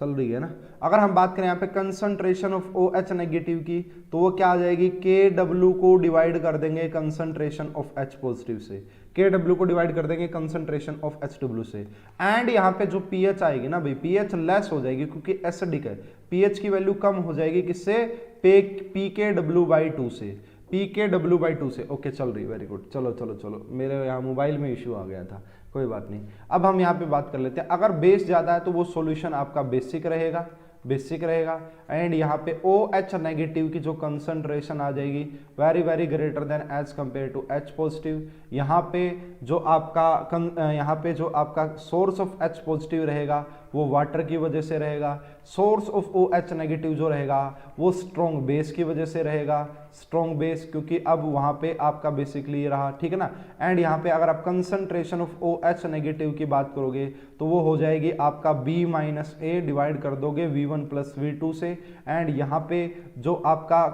S1: चल रही है ना। अगर हम बात करें यहाँ पे कंसंट्रेशन ऑफ OH नेगेटिव की, तो वो क्या आ जाएगी, KW को डिवाइड कर देंगे कंसंट्रेशन ऑफ H पॉजिटिव से, KW को डिवाइड कर देंगे कंसंट्रेशन ऑफ HW से। एंड यहाँ पे जो pH आएगी ना भाई, pH लेस हो जाएगी क्योंकि एसिडिक है, pH की वैल्यू कम हो जाएगी किससे, pKw/2 से, pKw/2 से। ओके चल रही, वेरी गुड। चलो चलो चलो, मेरे यहाँ मोबाइल में इश्यू आ गया था, कोई बात नहीं। अब हम यहाँ पे बात कर लेते हैं, अगर बेस ज्यादा है तो वो सॉल्यूशन आपका बेसिक रहेगा, बेसिक रहेगा। एंड यहाँ पे OH नेगेटिव की जो कंसंट्रेशन आ जाएगी very very greater than as compare to H positive. यहाँ पे जो आपका सोर्स ऑफ H पॉजिटिव रहेगा वो वाटर की वजह से रहेगा, सोर्स ऑफ OH नेगेटिव जो रहेगा वो स्ट्रॉन्ग बेस की वजह से रहेगा, स्ट्रॉन्ग बेस, क्योंकि अब वहां पे आपका बेसिकली रहा, ठीक है ना। एंड यहाँ पे अगर आप कंसंट्रेशन ऑफ OH नेगेटिव की बात करोगे तो वो हो जाएगी आपका B-A डिवाइड कर दोगे V1 प्लस V2 से। एंड यहाँ पे जो आपका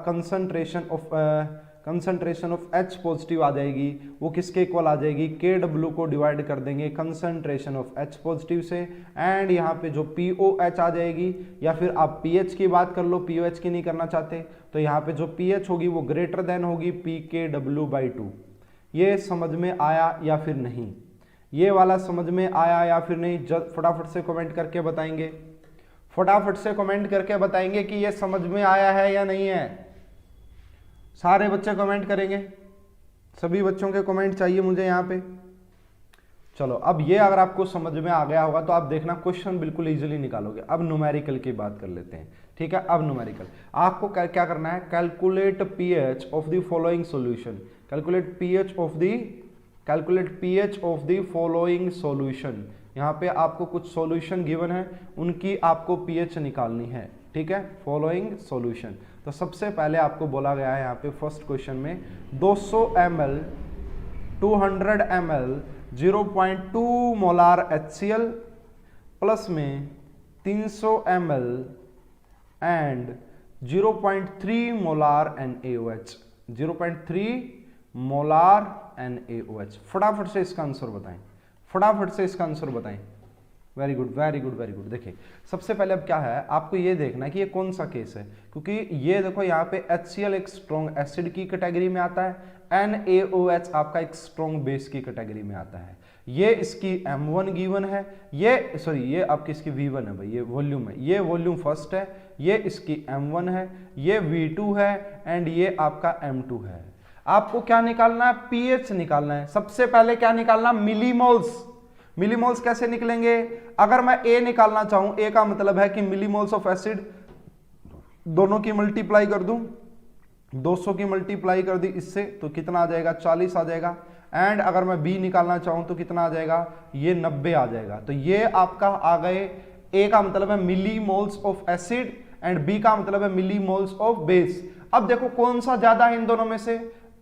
S1: कंसंट्रेशन ऑफ H पॉजिटिव आ जाएगी वो किसके इक्वल आ जाएगी, KW को डिवाइड कर देंगे कंसंट्रेशन ऑफ H पॉजिटिव से। एंड यहाँ पे जो POH आ जाएगी, या फिर आप pH की बात कर लो, POH की नहीं करना चाहते तो यहाँ पे जो pH होगी वो ग्रेटर देन होगी pKw/2। ये समझ में आया या फिर नहीं, ये वाला समझ में आया या फिर नहीं, फटाफट से कमेंट करके बताएंगे, फटाफट से कमेंट करके बताएंगे कि ये समझ में आया है या नहीं है। सारे बच्चे कमेंट करेंगे, सभी बच्चों के कमेंट चाहिए मुझे यहाँ पे। चलो अब ये अगर आपको समझ में आ गया होगा तो आप देखना क्वेश्चन बिल्कुल इजीली निकालोगे। अब न्यूमेरिकल की बात कर लेते हैं, ठीक है। अब न्यूमेरिकल आपको क्या करना है, calculate pH of the following solution, calculate pH of the following solution. यहाँ पे आपको कुछ सॉल्यूशन गिवन है, उनकी आपको pH निकालनी है, ठीक है, फॉलोइंग सॉल्यूशन। तो सबसे पहले आपको बोला गया है यहाँ पे फर्स्ट क्वेश्चन में 200 ml 200 ml 0.2 molar HCl plus में 300 ml and 0.3 molar NaOH, 0.3 molar NaOH। फटाफट से इसका आंसर बताएं, फटाफट से इसका आंसर बताएं। Very good very good very good. देखिए सबसे पहले अब क्या है, आपको ये देखना है कि ये कौन सा केस है, क्योंकि ये देखो यहाँ पे HCl एक स्ट्रॉन्ग एसिड की कैटेगरी में आता है, NaOH आपका एक स्ट्रॉन्ग बेस की कैटेगरी में आता है। ये इसकी M1 गिवन है, ये सॉरी ये आपकी इसकी V1 है भाई, ये वॉल्यूम है, ये वॉल्यूम फर्स्ट है, ये इसकी M1 है, ये V2 है एंड ये आपका M2 है। आपको क्या निकालना है, पीएच निकालना है। सबसे पहले क्या निकालना, मिलीमोल्स। मिलीमोल्स कैसे निकलेंगे, अगर मैं ए निकालना चाहूं, ए का मतलब है कि मिलीमोल्स ऑफ एसिड, दोनों की मल्टीप्लाई कर दूं, 200 की मल्टीप्लाई कर दी इससे तो कितना आ जाएगा, 40 आ जाएगा। एंड अगर मैं बी निकालना चाहूं तो कितना आ जाएगा, ये 90 आ जाएगा। तो ये आपका आ गए, ए का मतलब है millimoles of acid and B का मतलब है मिलीमोल्स ऑफ बेस। अब देखो कौन सा ज्यादा है इन दोनों में से,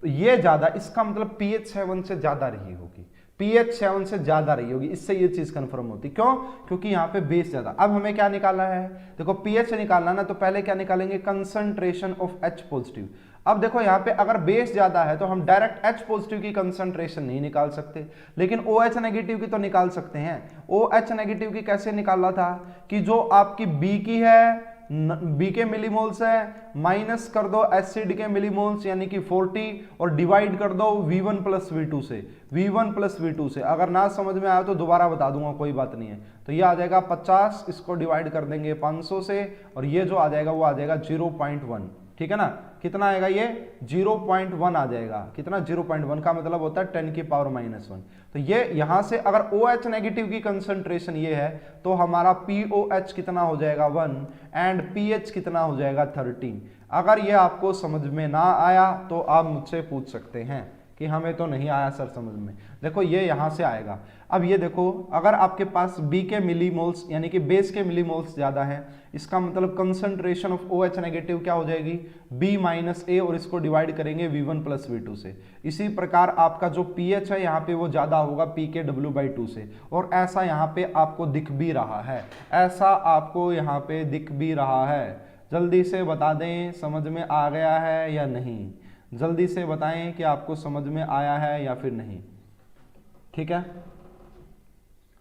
S1: ये ज्यादा, इसका मतलब pH 7 से ज्यादा रही होगी, pH 7 से ज्यादा रही होगी, इससे ये चीज कंफर्म होती। क्यों, क्योंकि यहाँ पे बेस ज्यादा। अब हमें क्या निकालना है, देखो pH निकालना ना, तो पहले क्या निकालेंगे, कंसंट्रेशन ऑफ H पॉजिटिव। अब देखो यहाँ पे अगर बेस ज्यादा है तो हम डायरेक्ट H पॉजिटिव की कंसंट्रेशन नहीं निकाल सकते, लेकिन OH नेगेटिव की तो निकाल सकते हैं। OH नेगेटिव की कैसे निकाला था, कि जो आपकी B की है, बी के मिलीमोल्स है, माइनस कर दो एसिड के मिलीमोल्स यानी कि 40 और डिवाइड कर दो V1 प्लस V2 से, V1 प्लस V2 से। अगर ना समझ में आया तो दोबारा बता दूंगा, कोई बात नहीं है। तो ये आ जाएगा 50, इसको डिवाइड कर देंगे 500 से, और ये जो आ जाएगा वो आ जाएगा 0.1, ठीक है ना। कितना आएगा ये, 0.1 आ जाएगा। कितना, 0.1 का मतलब होता है 10 की पावर -1। तो ये यहां से अगर OH नेगेटिव की कंसंट्रेशन ये है तो हमारा POH कितना हो जाएगा 1 एंड pH कितना हो जाएगा 13। अगर ये आपको समझ में ना आया तो आप मुझसे पूछ सकते हैं कि हमें तो नहीं आया सर समझ में। देखो ये यहां से आएगा। अब ये देखो, अगर आपके पास B के मिलीमोल्स यानी कि बेस के मिलीमोल्स ज्यादा है, इसका मतलब कंसंट्रेशन ऑफ OH नेगेटिव क्या हो जाएगी, B माइनस A, और इसको डिवाइड करेंगे V1 प्लस V2 से। इसी प्रकार आपका जो pH है यहाँ पे वो ज्यादा होगा pKw/2 से, और ऐसा यहाँ पे आपको दिख भी रहा है, ऐसा आपको यहाँ पे दिख भी रहा है। जल्दी से बता दें समझ में आ गया है या नहीं, जल्दी से बताएं कि आपको समझ में आया है या फिर नहीं। ठीक है,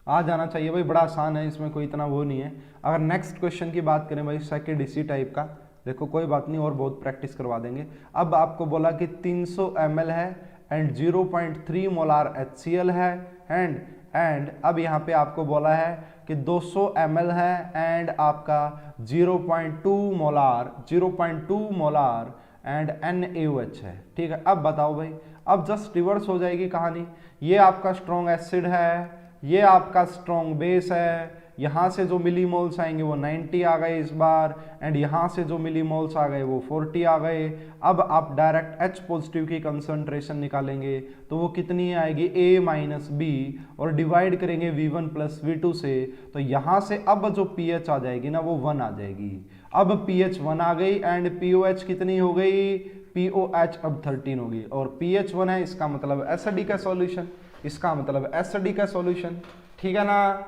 S1: आ जाना चाहिए भाई, बड़ा आसान है, इसमें कोई इतना वो नहीं है। अगर नेक्स्ट क्वेश्चन की बात करें भाई, सेकंड इसी टाइप का, देखो कोई बात नहीं और बहुत प्रैक्टिस करवा देंगे। अब आपको बोला कि 300 ml है एंड 0.3 मोलार HCl है एंड अब यहाँ पे आपको बोला है कि 200 ml है एंड आपका 0.2 मोलार एंड NaOH है। ठीक है, अब बताओ भाई, अब जस्ट रिवर्स हो जाएगी कहानी। ये आपका स्ट्रॉन्ग एसिड है, ये आपका स्ट्रॉन्ग बेस है, यहाँ से जो मिलीमोल्स आएंगे वो 90 आ गए इस बार, एंड यहाँ से जो मिलीमोल्स आ गए वो 40 आ गए। अब आप डायरेक्ट H पॉजिटिव की कंसंट्रेशन निकालेंगे तो वो कितनी आएगी, A माइनस B, और डिवाइड करेंगे V1 प्लस V2 से, तो यहाँ से अब जो pH आ जाएगी ना वो 1 आ जाएगी। अब pH 1 आ गई एंड POH कितनी हो गई, POH अब 13 होगी, और pH 1 है, इसका मतलब एसिडिक का सॉल्यूशन, इसका मतलब एसिडिक का सॉल्यूशन। ठीक है ना,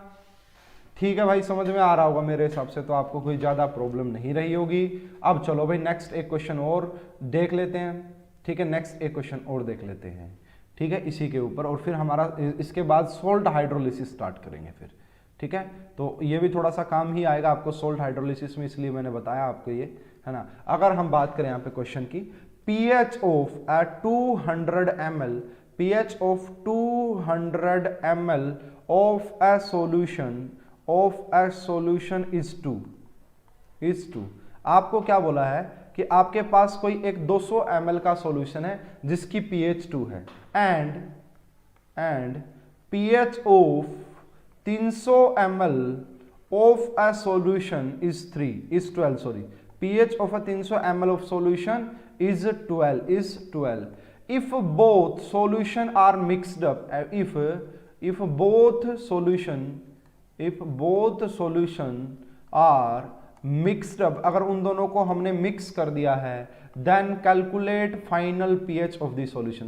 S1: ठीक है भाई, समझ में आ रहा होगा मेरे हिसाब से, तो आपको कोई ज़्यादा प्रॉब्लम नहीं रही होगी। अब चलो भाई नेक्स्ट एक क्वेश्चन और देख लेते हैं। ठीक है, नेक्स्ट एक क्वेश्चन और देख लेते हैं, ठीक है, इसी के ऊपर, और फिर हमारा इसके बाद सोल्ट हाइड्रोलिसिस स्टार्ट करेंगे फिर। ठीक है, तो ये भी थोड़ा सा काम ही आएगा आपको सोल्ट हाइड्रोलिसिस में, इसलिए मैंने बताया आपको ये, है ना। अगर हम बात करें यहाँ पे क्वेश्चन की, pH of 200 ml, pH of 200 ml of a solution is 2। आपको क्या बोला है कि आपके पास कोई एक 200 ml का सॉल्यूशन है जिसकी pH 2 है and pH of 300 ml of a solution is 12, sorry, pH of a 300 ml of solution is 12. If both solution are mixed up, if both solution are mixed up, अगर उन दोनों को हमने mix कर दिया है, then calculate final pH of the solution,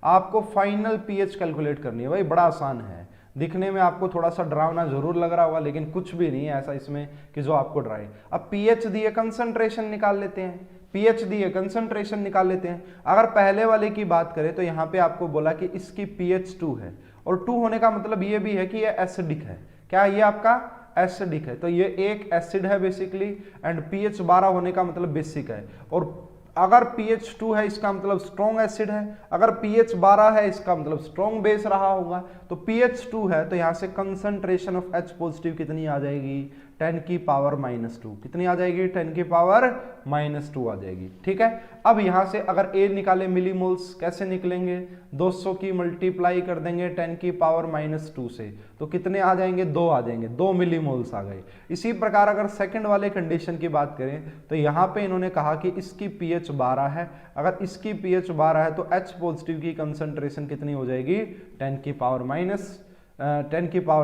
S1: आपको final pH calculate करनी है भाई, बड़ा आसान है। दिखने में आपको थोड़ा सा डरावना जरूर लग रहा होगा, लेकिन कुछ भी नहीं है ऐसा इसमें कि जो आपको डराए। अब pH दिए, कंसंट्रेशन निकाल लेते हैं। पीएच दी है, कंसंट्रेशन निकाल लेते हैं। अगर पहले वाले की बात करें तो यहाँ पे आपको बोला कि इसकी पीएच 2 है, और 2 होने का मतलब ये भी है कि ये एसिडिक है। क्या ये आपका एसिडिक है, तो ये एक एसिड है बेसिकली, एंड पीएच 12 होने का मतलब बेसिक है। और अगर pH 2 है इसका मतलब स्ट्रॉन्ग एसिड है, अगर pH 12 है इसका मतलब स्ट्रॉन्ग बेस रहा होगा। तो pH 2 है तो यहाँ से कंसंट्रेशन ऑफ H पॉजिटिव कितनी आ जाएगी, 10 की पावर -2। कितनी आ जाएगी, 10 की पावर -2 आ जाएगी। ठीक है, अब यहाँ से अगर A निकाले मिलीमोल्स, कैसे निकलेंगे, 200 की मल्टीप्लाई कर देंगे 10 की पावर -2 से, तो कितने आ जाएंगे, 2 आ जाएंगे, 2 मिलीमोल्स आ गए। इसी प्रकार अगर सेकंड वाले कंडीशन की बात करें तो यहाँ पे इन्होंने कहा कि इसकी pH 12 है, अगर इसकी pH 12 है तो H पॉजिटिव की कंसंट्रेशन कितनी हो जाएगी, 10 की पावर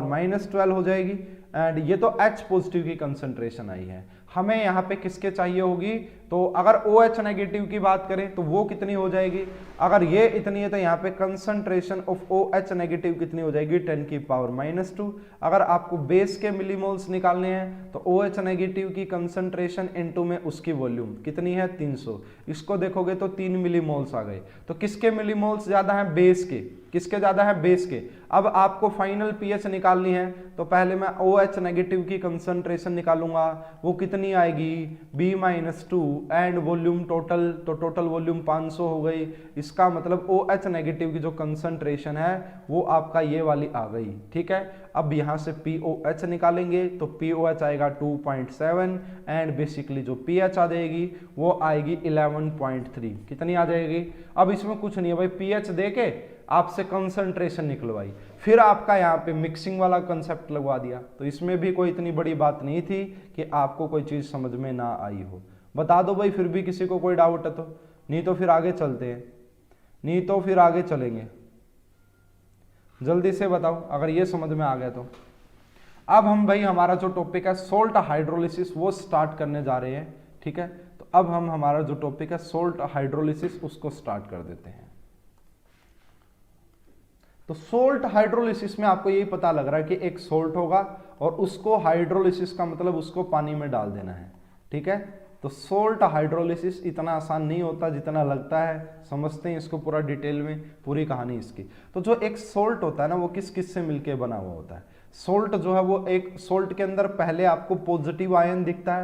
S1: -12 हो जाएगी। एंड ये तो H पॉजिटिव की कंसंट्रेशन आई है। हमें यहाँ पे किसके चाहिए होगी, तो अगर OH नेगेटिव की बात करें तो वो कितनी हो जाएगी, अगर ये इतनी है तो यहाँ पे कंसंट्रेशन ऑफ OH नेगेटिव कितनी हो जाएगी, 10 की पावर -2। अगर आपको बेस के मिलीमोल्स निकालने हैं तो OH नेगेटिव की कंसंट्रेशन इनटू में उसकी वॉल्यूम कितनी है, 300। इसको देखोगे तो 3 मिलीमोल्स आ गए। तो किसके मिलीमोल्स ज्यादा हैं, बेस के। किसके ज्यादा है, बेस के। अब आपको फाइनल पीएच निकालनी है तो पहले मैं OH नेगेटिव की कंसंट्रेशन निकालूंगा, वो कितनी आएगी, B-2 एंड वॉल्यूम टोटल, तो टोटल वॉल्यूम 500 हो गई। इसका मतलब OH नेगेटिव की जो कंसंट्रेशन है वो आपका ये वाली आ गई। ठीक है, अब यहाँ से POH निकालेंगे तो POH आएगा 2.7 एंड बेसिकली जो pH आ जाएगी वो आएगी 11.3। कितनी आ जाएगी, अब इसमें कुछ नहीं है भाई, pH देके आपसे कंसंट्रेशन निकलवाई, फिर आपका यहाँ पे मिक्सिंग वाला कंसेप्ट लगवा दिया। तो इसमें भी कोई इतनी बड़ी बात नहीं थी कि आपको कोई चीज़ समझ में ना आई हो। बता दो भाई फिर भी किसी को कोई डाउट है तो, नहीं तो फिर आगे चलते हैं, नहीं तो फिर आगे चलेंगे। जल्दी से बताओ अगर ये समझ में आ गया तो। अब हम भाई हमारा जो टॉपिक है सोल्ट हाइड्रोलिसिस वो स्टार्ट करने जा रहे हैं। ठीक है, तो अब हम हमारा जो टॉपिक है सोल्ट हाइड्रोलिसिस उसको स्टार्ट कर देते हैं। तो सोल्ट हाइड्रोलिसिस में आपको यही पता लग रहा है कि एक सोल्ट होगा और उसको हाइड्रोलिसिस का मतलब उसको पानी में डाल देना है। ठीक है, तो सोल्ट हाइड्रोलिसिस इतना आसान नहीं होता जितना लगता है। समझते हैं इसको पूरा डिटेल में, पूरी कहानी इसकी। तो जो एक सोल्ट होता है ना वो किस किस से मिलके बना हुआ होता है। सोल्ट जो है वो एक सोल्ट के अंदर पहले आपको पॉजिटिव आयन दिखता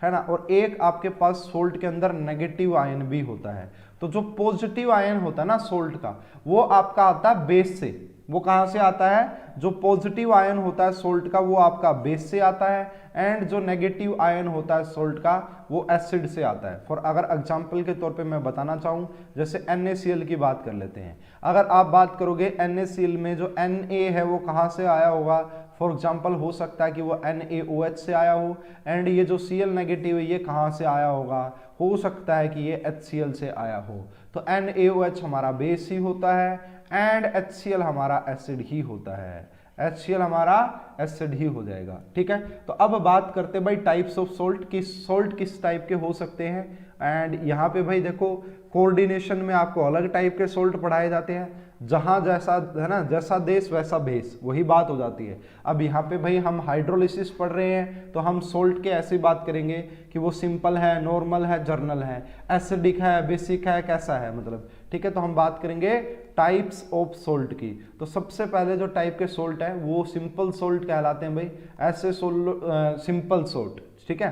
S1: है ना, और एक आपके पास सोल्ट के अंदर नेगेटिव आयन भी होता है। तो जो पॉजिटिव आयन होता है ना सोल्ट का, वो आपका आता है बेस से। वो कहां से आता है, जो पॉजिटिव आयन होता है सोल्ट का वो आपका बेस से आता है, एंड जो नेगेटिव आयन होता है सोल्ट का वो एसिड से आता है। फॉर अगर एग्जांपल के तौर पे मैं बताना चाहूँ, जैसे NaCl की बात कर लेते हैं। अगर आप बात करोगे NaCl में जो Na है वो कहाँ से आया होगा, फॉर एग्जाम्पल हो सकता है कि वो NaOH से आया हो, एंड ये जो Cl नेगेटिव है ये कहाँ से आया होगा, हो सकता है कि ये HCl से आया हो। तो NaOH हमारा बेस ही होता है एंड HCl हमारा एसिड ही होता है। HCl हमारा एसिड ही हो जाएगा। ठीक है, तो अब बात करते हैं भाई टाइप्स ऑफ सोल्ट की, सोल्ट किस टाइप के हो सकते हैं। एंड यहाँ पे भाई देखो कोऑर्डिनेशन में आपको अलग टाइप के सोल्ट पढ़ाए जाते हैं, जहां जैसा है ना, जैसा देश वैसा भेष, वही बात हो जाती है। अब यहाँ पे भाई हम हाइड्रोलिसिस पढ़ रहे हैं तो हम सोल्ट के ऐसी बात करेंगे कि वो सिंपल है, नॉर्मल है, जर्नल है, एसिडिक है, बेसिक है, कैसा है मतलब। ठीक है, तो हम बात करेंगे टाइप्स ऑफ सोल्ट की। तो सबसे पहले जो टाइप के सोल्ट है वो सिंपल सोल्ट कहलाते हैं भाई, ऐसे सिंपल सोल्ट। ठीक है,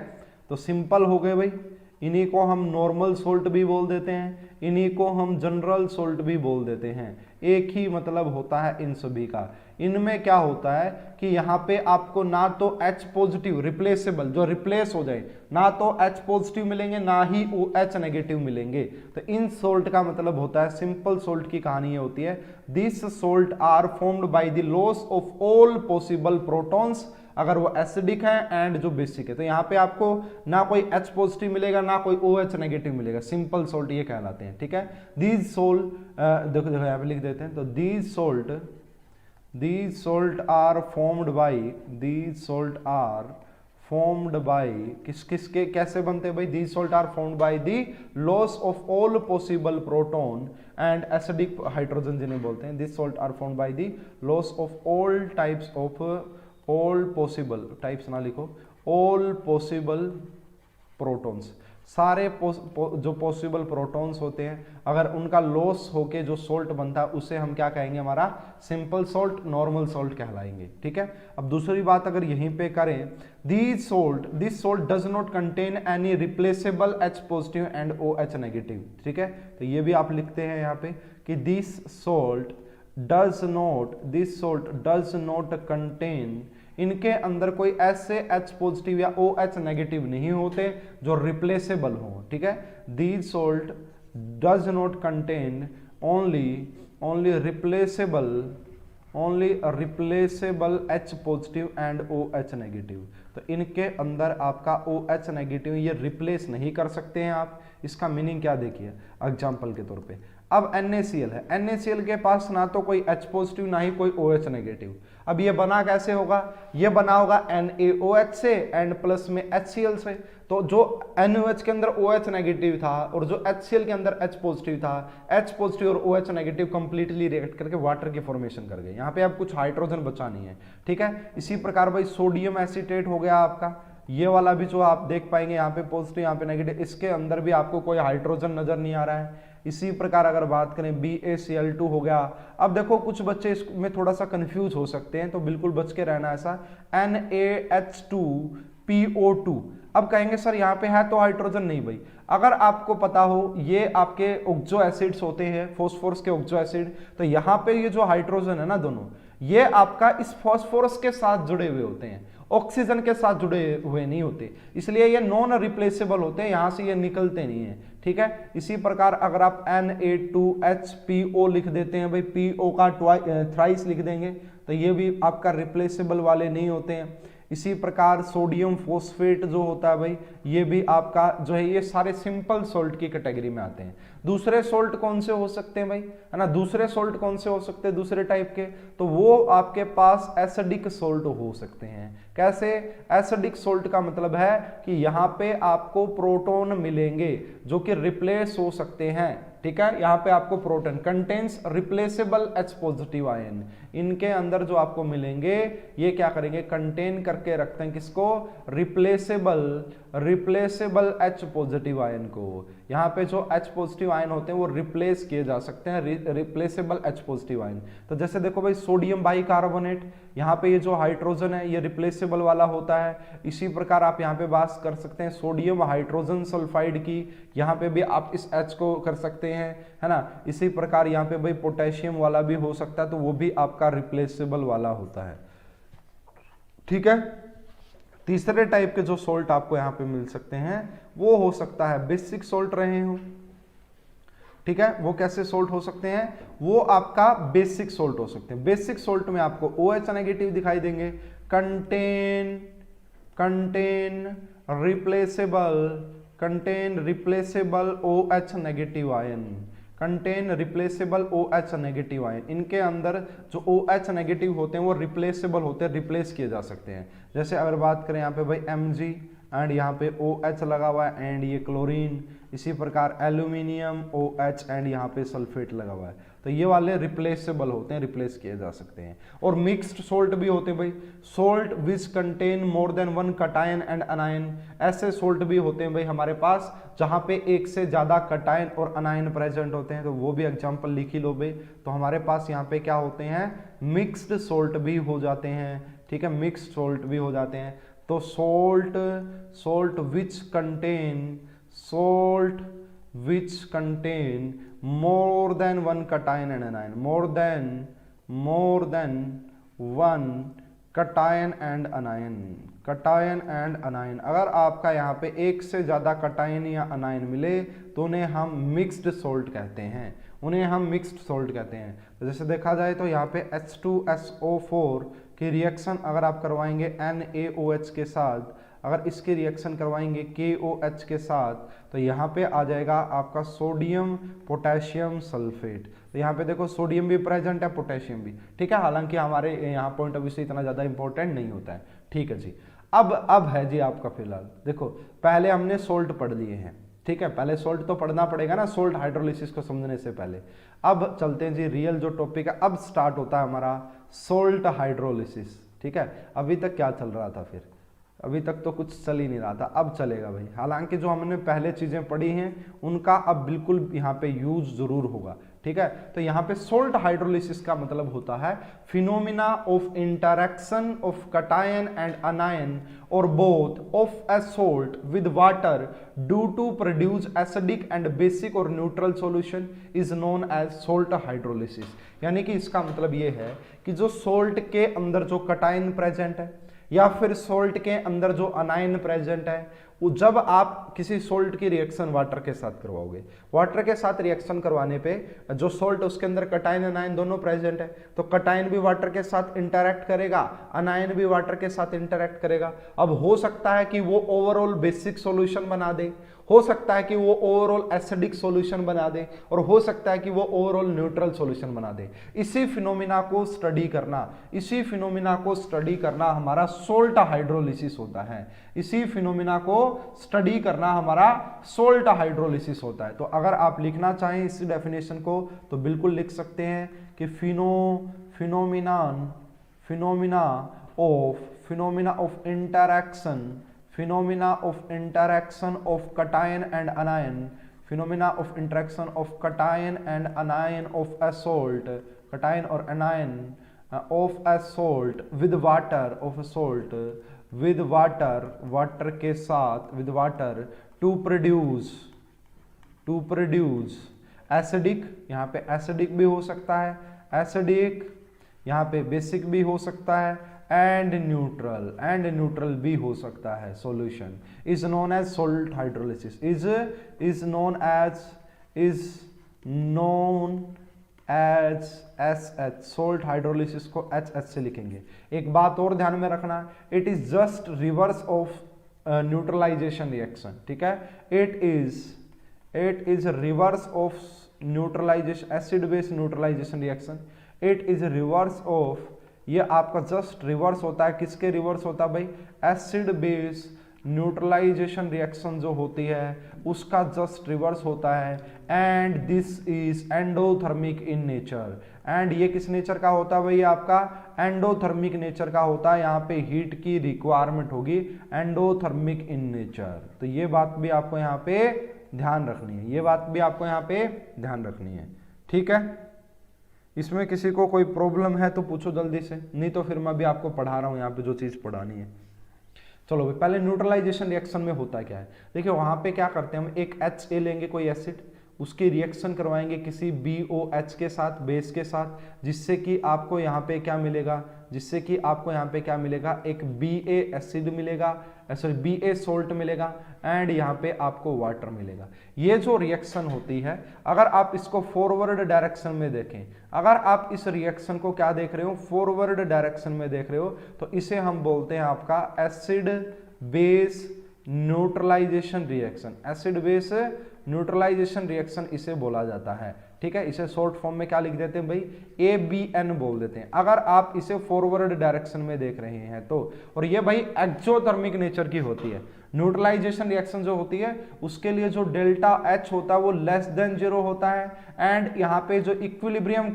S1: तो सिंपल हो गए भाई, इन्हीं को हम नॉर्मल सोल्ट भी बोल देते हैं, इन्हीं को हम जनरल सोल्ट भी बोल देते हैं। एक ही मतलब होता है इन सभी का। इनमें क्या होता है कि यहाँ पे आपको ना तो H पॉजिटिव रिप्लेसेबल जो रिप्लेस हो जाए, ना तो H पॉजिटिव मिलेंगे ना ही OH नेगेटिव मिलेंगे। तो इन सोल्ट का मतलब होता है, सिंपल सोल्ट की कहानी ये होती है, this salt are formed by the loss of all possible protons, अगर वो एसिडिक है एंड जो बेसिक है। तो यहाँ पे आपको ना कोई H पॉजिटिव मिलेगा ना कोई OH नेगेटिव मिलेगा, सिंपल सोल्ट ये कहलाते हैं। ठीक है, दीज सोल्ट देखो यहाँ पे लिख देते हैं, तो these salt are formed by, these salt are formed by, किस के कैसे बनते हैं भाई, these salt are formed by the loss of all possible proton and acidic hydrogen जिन्हें बोलते हैं। This salt are formed by the loss of all types of all possible, types ना लिखो, ऑल पॉसिबल प्रोटॉन्स, सारे जो possible protons होते हैं अगर उनका लॉस होके जो सोल्ट बनता है उसे हम क्या कहेंगे, हमारा सिंपल सोल्ट, नॉर्मल सोल्ट कहलाएंगे। ठीक है, अब दूसरी बात अगर यहीं पे करें, this salt does not contain any replaceable H positive and OH negative. ठीक है, तो ये भी आप लिखते हैं यहाँ पे कि this salt does not contain, इनके अंदर कोई ऐसे H पॉजिटिव या OH नेगेटिव नहीं होते जो रिप्लेसेबल हो। ठीक है, these salt does not contain only replaceable H positive and OH negative. तो इनके अंदर आपका OH नेगेटिव ये रिप्लेस नहीं कर सकते हैं आप। इसका मीनिंग क्या देखिए एग्जाम्पल के तौर पे, अब NaCl है, NaCl के पास ना तो कोई H पॉजिटिव ना ही कोई OH नेगेटिव। अब ये बना कैसे होगा, ये बना होगा NaOH से एंड प्लस में HCl से। तो जो NaOH के अंदर OH नेगेटिव था और जो HCl के अंदर H पॉजिटिव था, H पॉजिटिव और OH नेगेटिव कंप्लीटली रिएक्ट करके वाटर की फॉर्मेशन कर गए। यहाँ पे अब कुछ हाइड्रोजन बचा नहीं है। ठीक है, इसी प्रकार भाई सोडियम एसीटेट हो गया आपका, ये वाला भी जो आप देख पाएंगे यहाँ पे पॉजिटिव यहाँ पे नेगेटिव, इसके अंदर भी आपको कोई हाइड्रोजन नजर नहीं आ रहा है। इसी प्रकार अगर बात करें BaCl2 हो गया। अब देखो कुछ बच्चे इसमें थोड़ा सा कंफ्यूज हो सकते हैं, तो बिल्कुल बच के रहना ऐसा, NaH2PO2। अब कहेंगे सर यहाँ पे है तो हाइड्रोजन, नहीं भाई, अगर आपको पता हो ये आपके ऑक्सो एसिड्स होते हैं, फॉस्फोरस के ऑक्सो एसिड, तो यहाँ पे ये जो हाइड्रोजन है ना दोनों, ये आपका इस फॉस्फोरस के साथ जुड़े हुए होते हैं, ऑक्सीजन के साथ जुड़े हुए नहीं होते, इसलिए ये नॉन रिप्लेसेबल होते हैं, यहां से ये निकलते नहीं है। ठीक है, इसी प्रकार अगर आप Na2HPO लिख देते हैं भाई, PO का थ्राइस लिख देंगे, तो ये भी आपका रिप्लेसेबल वाले नहीं होते हैं। इसी प्रकार सोडियम फॉस्फेट जो होता है भाई, ये भी आपका जो है, ये सारे सिंपल सोल्ट की कैटेगरी में आते हैं। दूसरे सोल्ट कौन से हो सकते हैं भाई, है ना, दूसरे सोल्ट कौन से हो सकते हैं दूसरे टाइप के, तो वो आपके पास एसिडिक सोल्ट हो सकते हैं। कैसे, एसिडिक सोल्ट का मतलब है कि यहाँ पे आपको प्रोटॉन मिलेंगे जो कि रिप्लेस हो सकते हैं। ठीक है, यहाँ पे आपको proton contains replaceable H positive ion, इनके अंदर जो आपको मिलेंगे ये क्या करेंगे, कंटेन करके रखते हैं किसको, रिप्लेसेबल H पॉजिटिव आयन को। यहाँ पे जो H पॉजिटिव आयन होते हैं वो रिप्लेस किए जा सकते हैं, रिप्लेसेबल H पॉजिटिव आयन। तो जैसे देखो भाई सोडियम बाइकार्बोनेट, यहाँ पे ये जो हाइड्रोजन है ये रिप्लेसेबल वाला होता है। इसी प्रकार आप यहाँ पे बात कर सकते हैं सोडियम हाइड्रोजन सल्फाइड की, यहाँ पे भी आप इस H को कर सकते हैं, है ना। इसी प्रकार यहाँ पे भाई पोटेशियम वाला भी हो सकता है, तो वो भी आपका रिप्लेसेबल वाला होता है। ठीक है, तीसरे टाइप के जो सोल्ट आपको यहाँ पे मिल सकते हैं वो हो सकता है बेसिक सोल्ट रहे हो। ठीक है, वो कैसे सोल्ट हो सकते हैं, वो आपका बेसिक सोल्ट हो सकते हैं। बेसिक सोल्ट में आपको OH नेगेटिव दिखाई देंगे, contain replaceable OH negative ion, contain replaceable OH negative ion. इनके अंदर जो OH नेगेटिव होते हैं वो रिप्लेसेबल होते हैं, रिप्लेस किए जा सकते हैं। जैसे अगर बात करें यहाँ पे भाई Mg एंड यहाँ पे OH लगा हुआ है एंड ये क्लोरीन, इसी प्रकार एल्यूमिनियम OH एंड यहाँ पे सल्फेट लगा हुआ है, तो ये वाले रिप्लेसेबल होते हैं, रिप्लेस किए जा सकते हैं। और मिक्स्ड सोल्ट भी होते हैं भाई, salt which contain more than one cation and अनायन, ऐसे सोल्ट भी होते हैं भाई हमारे पास जहाँ पे एक से ज्यादा कटायन और अनायन प्रेजेंट होते हैं, तो वो भी एग्जाम्पल लिख ही लो भाई। तो हमारे पास यहाँ पे क्या होते हैं, मिक्स्ड सोल्ट भी हो जाते हैं। ठीक है, मिक्स्ड सोल्ट भी हो जाते हैं। तो salt which contain more than one cation and अनायन, more than one cation and अनायन, अगर आपका यहाँ पे एक से ज्यादा कटायन या अनायन मिले तो उन्हें हम मिक्स्ड सोल्ट कहते हैं, तो जैसे देखा जाए तो यहाँ पे H2SO4 की रिएक्शन अगर आप करवाएंगे NaOH के साथ, अगर इसकी रिएक्शन करवाएंगे KOH के साथ, तो यहाँ पे आ जाएगा आपका सोडियम पोटेशियम सल्फेट। तो यहाँ पे देखो सोडियम भी प्रेजेंट है, पोटेशियम भी। ठीक है, हालांकि हमारे यहाँ पॉइंट ऑफ व्यू से इतना ज़्यादा इंपॉर्टेंट नहीं होता है। ठीक है जी, अब है जी आपका फिलहाल, देखो पहले हमने सोल्ट पढ़ लिए हैं। ठीक है, पहले सोल्ट तो पढ़ना पड़ेगा ना, सोल्ट हाइड्रोलिसिस को समझने से पहले। अब चलते हैं जी रियल जो टॉपिक है, अब स्टार्ट होता है हमारा सोल्ट हाइड्रोलिसिस। ठीक है, अभी तक क्या चल रहा था फिर, अभी तक तो कुछ चल ही नहीं रहा था, अब चलेगा भाई। हालांकि जो हमने पहले चीजें पढ़ी हैं उनका अब बिल्कुल यहाँ पे यूज जरूर होगा, ठीक है। तो यहाँ पे सोल्ट हाइड्रोलिसिस का मतलब होता है phenomena of interaction of cation and anion और both of a salt with water due to produce acidic and basic और neutral solution is known as salt hydrolysis. यानी कि इसका मतलब ये है कि जो सोल्ट के अंदर जो कटायन प्रेजेंट है या फिर सोल्ट के अंदर जो अनायन प्रेजेंट है, वो जब आप किसी सोल्ट की रिएक्शन वाटर के साथ करवाओगे, वाटर के साथ रिएक्शन करवाने पे जो सोल्ट उसके अंदर कटायन अनायन दोनों प्रेजेंट है, तो कटायन भी वाटर के साथ इंटरैक्ट करेगा, अनायन भी वाटर के साथ इंटरैक्ट करेगा। अब हो सकता है कि वो ओवरऑल बेसिक सॉल्यूशन बना दे, हो सकता है कि वो ओवरऑल एसिडिक सॉल्यूशन बना दे, और हो सकता है कि वो ओवरऑल न्यूट्रल सॉल्यूशन बना दे। इसी फिनोमिना को स्टडी करना, इसी फिनोमिना को स्टडी करना हमारा सोल्ट हाइड्रोलिसिस होता है। इसी फिनोमिना को स्टडी करना हमारा सोल्ट हाइड्रोलिसिस होता है। तो अगर आप लिखना चाहें इस डेफिनेशन को तो बिल्कुल लिख सकते हैं कि phenomena of interaction of cation and anion, phenomena of interaction of cation and anion of a salt, cation or anion of a salt with water, of a salt with water के साथ with water to produce acidic, यहाँ पे acidic भी हो सकता है, acidic यहाँ पे बेसिक भी हो सकता है, एंड न्यूट्रल भी हो सकता है। Solution is known as salt hydrolysis, is known as SH, salt hydrolysis को HH से लिखेंगे। एक बात और ध्यान में रखना, it is just reverse of neutralisation reaction, ठीक है। It is reverse of neutralisation, acid base neutralisation reaction. It is reverse of, ये आपका जस्ट रिवर्स होता है, किसके रिवर्स होता है भाई, एसिड बेस न्यूट्रलाइजेशन रिएक्शन जो होती है उसका जस्ट रिवर्स होता है। And this is endothermic in nature, and ये किस नेचर का होता है भाई, आपका एंडोथर्मिक नेचर का होता है। यहाँ पे हीट की रिक्वायरमेंट होगी, एंडोथर्मिक इन नेचर। तो ये बात भी आपको यहाँ पे ध्यान रखनी है, ये बात भी आपको यहाँ पे ध्यान रखनी है, ठीक है। इसमें किसी को कोई प्रॉब्लम है तो पूछो जल्दी से, नहीं तो फिर मैं भी आपको पढ़ा रहा हूँ यहाँ पे जो चीज़ पढ़ानी है। चलो भाई, पहले न्यूट्रलाइजेशन रिएक्शन में होता क्या है, देखिए वहाँ पे क्या करते हैं हम, एक HA लेंगे कोई एसिड, उसकी रिएक्शन करवाएंगे किसी BOH के साथ, बेस के साथ, जिससे कि आपको यहाँ पे क्या मिलेगा, जिससे कि आपको यहाँ पे क्या मिलेगा, एक BA एसिड मिलेगा, सॉरी BA सोल्ट मिलेगा, एंड यहाँ पे आपको वाटर मिलेगा। ये जो रिएक्शन होती है, अगर आप इसको फॉरवर्ड डायरेक्शन में देखें, अगर आप इस रिएक्शन को क्या देख रहे हो, फॉरवर्ड डायरेक्शन में देख रहे हो, तो इसे हम बोलते हैं आपका acid base neutralisation reaction. Acid base neutralisation reaction इसे बोला जाता है, ठीक है। इसे शॉर्ट फॉर्म में क्या लिख देते हैं भाई, ABN बोल देते हैं, अगर आप इसे फॉरवर्ड डायरेक्शन में देख रहे हैं तो। और ये भाई एक्सोथर्मिक नेचर की होती है। न्यूट्रलाइजेशन रिएक्शन जो होती है उसके लिए जो डेल्टा H होता है वो लेस देन 0 होता है, एंड यहाँ पे जो इक्विलिब्रियम,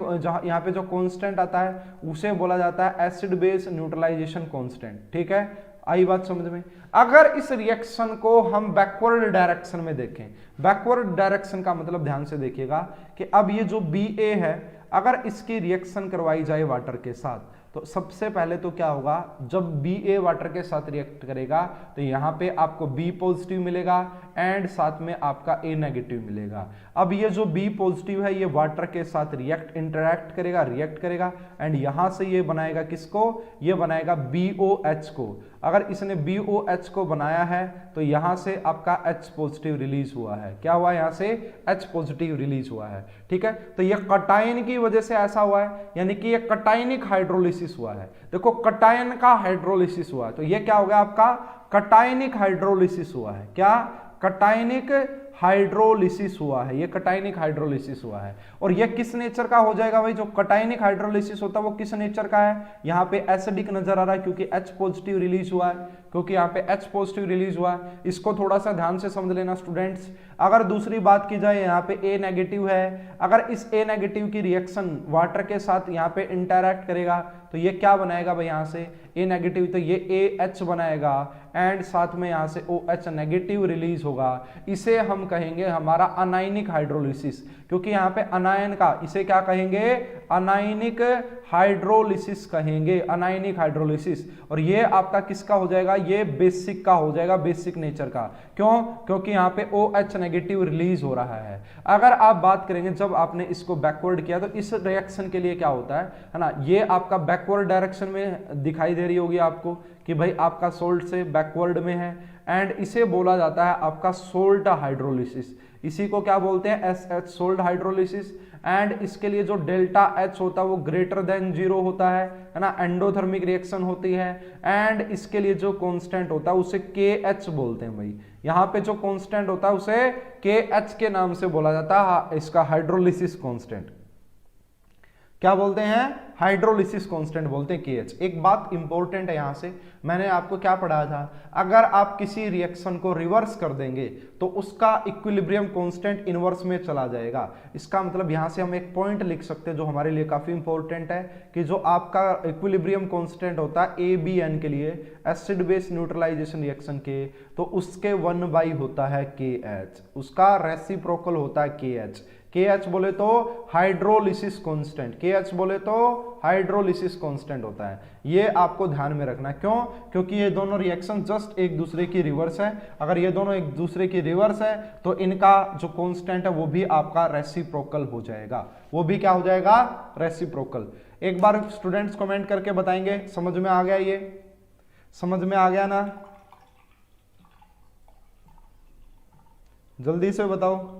S1: यहाँ पे जो कांस्टेंट आता है उसे बोला जाता है एसिड बेस न्यूट्रलाइजेशन कांस्टेंट, ठीक है। आई बात समझ में। अगर इस रिएक्शन को हम बैकवर्ड डायरेक्शन में देखें, बैकवर्ड डायरेक्शन का मतलब ध्यान से देखिएगा कि अब ये जो BA है, अगर इसकी रिएक्शन करवाई जाए वाटर के साथ, तो सबसे पहले तो क्या होगा, जब BA वाटर के साथ रिएक्ट करेगा तो यहाँ पे आपको B पॉजिटिव मिलेगा एंड साथ में आपका A नेगेटिव मिलेगा। अब ये जो B पॉजिटिव है ये वाटर के साथ रिएक्ट करेगा एंड यहाँ से ये बनाएगा किसको, ये बनाएगा BOH को। अगर इसने BOH को बनाया है तो यहाँ से आपका H पॉजिटिव रिलीज हुआ है, क्या हुआ, यहाँ से H पॉजिटिव रिलीज हुआ है, ठीक है। तो ये कटायन की वजह से ऐसा हुआ है, यानी कि ये कटायनिक हाइड्रोलिसिस हुआ है। देखो कटायन का हाइड्रोलिसिस हुआ है, तो ये क्या हो गया आपका, कटायनिक हाइड्रोलिसिस हुआ है। क्या, कटायनिक हाइड्रोलिसिस हुआ है, ये कटायनिक हाइड्रोलिसिस हुआ है। और ये किस नेचर का हो जाएगा भाई, जो कटायनिक हाइड्रोलिसिस होता है वो किस नेचर का है, यहाँ पे एसिडिक नजर आ रहा है क्योंकि H पॉजिटिव रिलीज हुआ है, क्योंकि यहाँ पे H पॉजिटिव रिलीज हुआ है। इसको थोड़ा सा ध्यान से समझ लेना स्टूडेंट्स। अगर दूसरी बात की जाए, यहाँ पे A नेगेटिव है, अगर इस A नेगेटिव की रिएक्शन वाटर के साथ यहाँ पे इंटरैक्ट करेगा तो ये क्या बनाएगा भाई, यहाँ से A नेगेटिव, तो ये AH बनाएगा एंड साथ में यहाँ से OH नेगेटिव रिलीज होगा। इसे हम कहेंगे हमारा अनायनिक हाइड्रोलिसिस, क्योंकि यहाँ पे अनायन का, इसे क्या कहेंगे, अनायनिक हाइड्रोलिसिस कहेंगे, अनायनिक हाइड्रोलिसिस। और ये आपका किसका हो जाएगा, ये बेसिक का हो जाएगा, बेसिक नेचर का। क्यों, क्योंकि यहाँ पे OH नेगेटिव रिलीज हो रहा है। अगर आप बात करेंगे जब आपने इसको बैकवर्ड किया तो इस रिएक्शन के लिए क्या होता है ना, ये आपका बैकवर्ड डायरेक्शन में दिखाई दे रही होगी आपको कि भाई आपका सोल्ट से बैकवर्ड में है, एंड इसे बोला जाता है आपका सोल्ट हाइड्रोलिसिस। इसी को क्या बोलते हैं, SH सोल्ट हाइड्रोलिसिस। एंड इसके लिए जो डेल्टा H होता है वो ग्रेटर देन 0 होता है ना, एंडोथर्मिक रिएक्शन होती है। एंड इसके लिए जो कांस्टेंट होता है उसे KH बोलते हैं भाई, यहाँ पे जो कांस्टेंट होता है उसे KH के नाम से बोला जाता है, इसका हाइड्रोलिसिस कांस्टेंट क्या बोलते हैं, हाइड्रोलिसिस कांस्टेंट बोलते हैं KH। एक बात इंपॉर्टेंट है यहाँ से, मैंने आपको क्या पढ़ाया था, अगर आप किसी रिएक्शन को रिवर्स कर देंगे तो उसका इक्विलिब्रियम कांस्टेंट इनवर्स में चला जाएगा। इसका मतलब यहाँ से हम एक पॉइंट लिख सकते हैं जो हमारे लिए काफी इंपॉर्टेंट है, कि जो आपका इक्विलिब्रियम कांस्टेंट होता है ABN के लिए, एसिड बेस न्यूट्रलाइजेशन रिएक्शन के, तो उसके 1/, होता है KH, उसका रेसिप्रोकल होता है KH। KH बोले तो हाइड्रोलिसिस कांस्टेंट, KH बोले तो हाइड्रोलिसिस कांस्टेंट होता है। ये आपको ध्यान में रखना, क्यों, क्योंकि ये दोनों रिएक्शन जस्ट एक दूसरे की रिवर्स है। अगर ये दोनों एक दूसरे की रिवर्स है तो इनका जो कांस्टेंट है वो भी आपका रेसिप्रोकल हो जाएगा, वो भी क्या हो जाएगा, रेसिप्रोकल। एक बार स्टूडेंट्स कमेंट करके बताएंगे समझ में आ गया, ये समझ में आ गया ना, जल्दी से बताओ।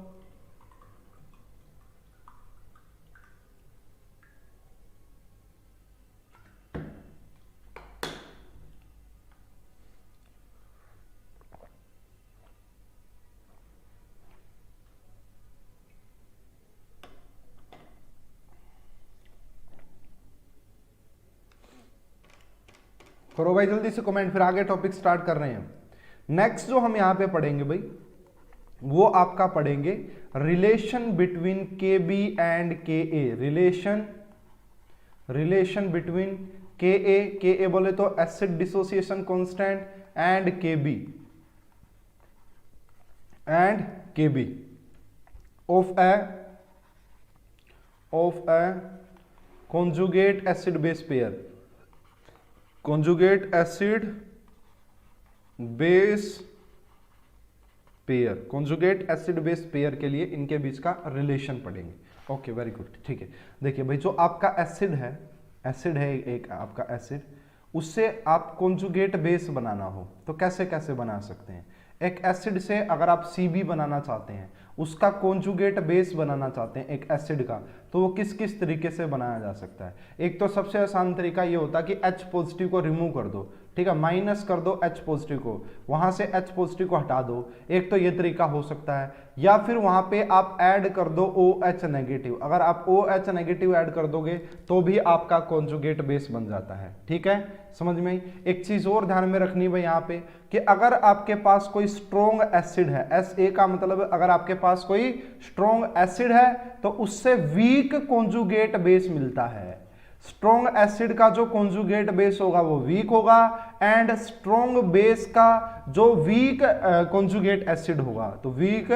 S1: करो भाई जल्दी से कमेंट, फिर आगे टॉपिक स्टार्ट कर रहे हैं। नेक्स्ट जो हम यहां पे पढ़ेंगे भाई, वो आपका पढ़ेंगे relation between KB and KA। Relation between KA बोले तो acid dissociation constant, and KB of A conjugate acid base pair, conjugate acid base pair, conjugate acid base pair के लिए इनके बीच का रिलेशन पढ़ेंगे। ओके वेरी गुड, ठीक है। देखिए भाई, जो आपका एसिड है एक आपका एसिड, उससे आप कॉन्जुगेट बेस बनाना हो तो कैसे कैसे बना सकते हैं। एक एसिड से अगर आप CB बनाना चाहते हैं, उसका कॉन्जुगेट बेस बनाना चाहते हैं एक एसिड का, तो वो किस किस तरीके से बनाया जा सकता है। एक तो सबसे आसान तरीका ये होता है कि H पॉजिटिव को रिमूव कर दो, ठीक है, माइनस कर दो H पॉजिटिव को, वहां से H पॉजिटिव को हटा दो, एक तो ये तरीका हो सकता है। या फिर वहां पे आप ऐड कर दो OH नेगेटिव, अगर आप OH नेगेटिव ऐड कर दोगे तो भी आपका कॉन्जुगेट बेस बन जाता है, ठीक है, समझ में। एक चीज और ध्यान में रखनी है यहाँ पे कि अगर आपके पास कोई स्ट्रॉन्ग एसिड है, SA का मतलब अगर आपके पास कोई स्ट्रॉन्ग एसिड है तो उससे वीक कॉन्जुगेट बेस मिलता है। स्ट्रॉन्ग एसिड का जो कॉन्जुगेट बेस होगा वो वीक होगा, एंड स्ट्रॉन्ग बेस का जो वीक कॉन्जुगेट एसिड होगा तो वीक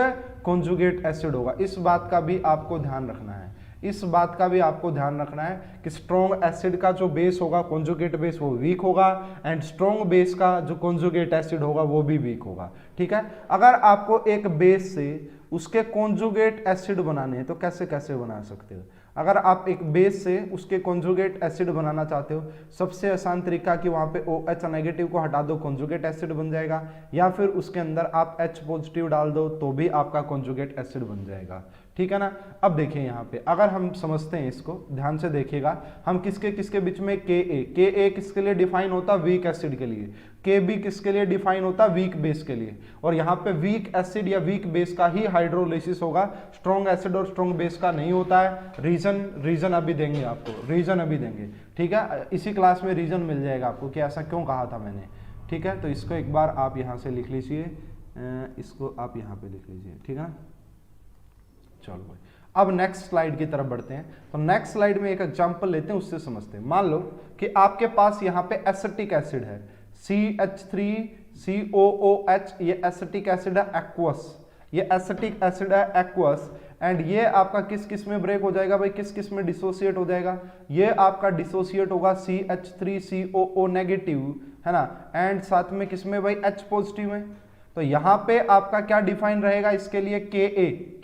S1: कॉन्जुगेट एसिड होगा। इस बात का भी आपको ध्यान रखना है, इस बात का भी आपको ध्यान रखना है कि स्ट्रॉन्ग एसिड का जो बेस होगा कॉन्जुगेट बेस वो वीक होगा, एंड स्ट्रॉन्ग बेस का जो कॉन्जुगेट एसिड होगा वो भी वीक होगा, ठीक है। अगर आपको एक बेस से उसके कॉन्जुगेट एसिड बनाने हैं तो कैसे कैसे बना सकते हो। अगर आप एक बेस से उसके कॉन्जुगेट एसिड बनाना चाहते हो, सबसे आसान तरीका कि वहां पे OH नेगेटिव को हटा दो, कॉन्जुगेट एसिड बन जाएगा, या फिर उसके अंदर आप H पॉजिटिव डाल दो तो भी आपका कॉन्जुगेट एसिड बन जाएगा, ठीक है ना। अब देखिए यहाँ पे अगर हम समझते हैं इसको ध्यान से देखिएगा, हम किसके किसके बीच में KA किसके लिए डिफाइन होता है, वीक एसिड के लिए। Kb किसके लिए डिफाइन होता है? वीक बेस के लिए। और यहाँ पे वीक एसिड या वीक बेस का ही हाइड्रोलिसिस होगा, स्ट्रॉन्ग एसिड और स्ट्रॉन्ग बेस का नहीं होता है। रीजन अभी देंगे आपको, रीजन अभी देंगे, ठीक है, इसी क्लास में रीजन मिल जाएगा आपको कि ऐसा क्यों कहा था मैंने, ठीक है। तो इसको एक बार आप यहाँ से लिख लीजिए, इसको आप यहाँ पे लिख लीजिए, ठीक है ना। चलो भाई, अब नेक्स्ट स्लाइड की तरफ बढ़ते हैं। तो नेक्स्ट स्लाइड में एक एग्जांपल लेते हैं, उससे समझते हैं। मान लो कि आपके पास यहाँ पे एसिटिक एसिड है, CH3COOH, ये एसिटिक एसिड है एक्वस, ये एसिटिक एसिड है एक्वस, एंड ये आपका किस किस में ब्रेक हो जाएगा भाई? किस किस में डिसोसिएट हो जाएगा? ये आपका डिसोसिएट होगा CH3COO नेगेटिव, है ना, एंड साथ में किस में भाई? H पॉजिटिव में। तो यहाँ पे आपका क्या डिफाइन रहेगा इसके लिए? Ka।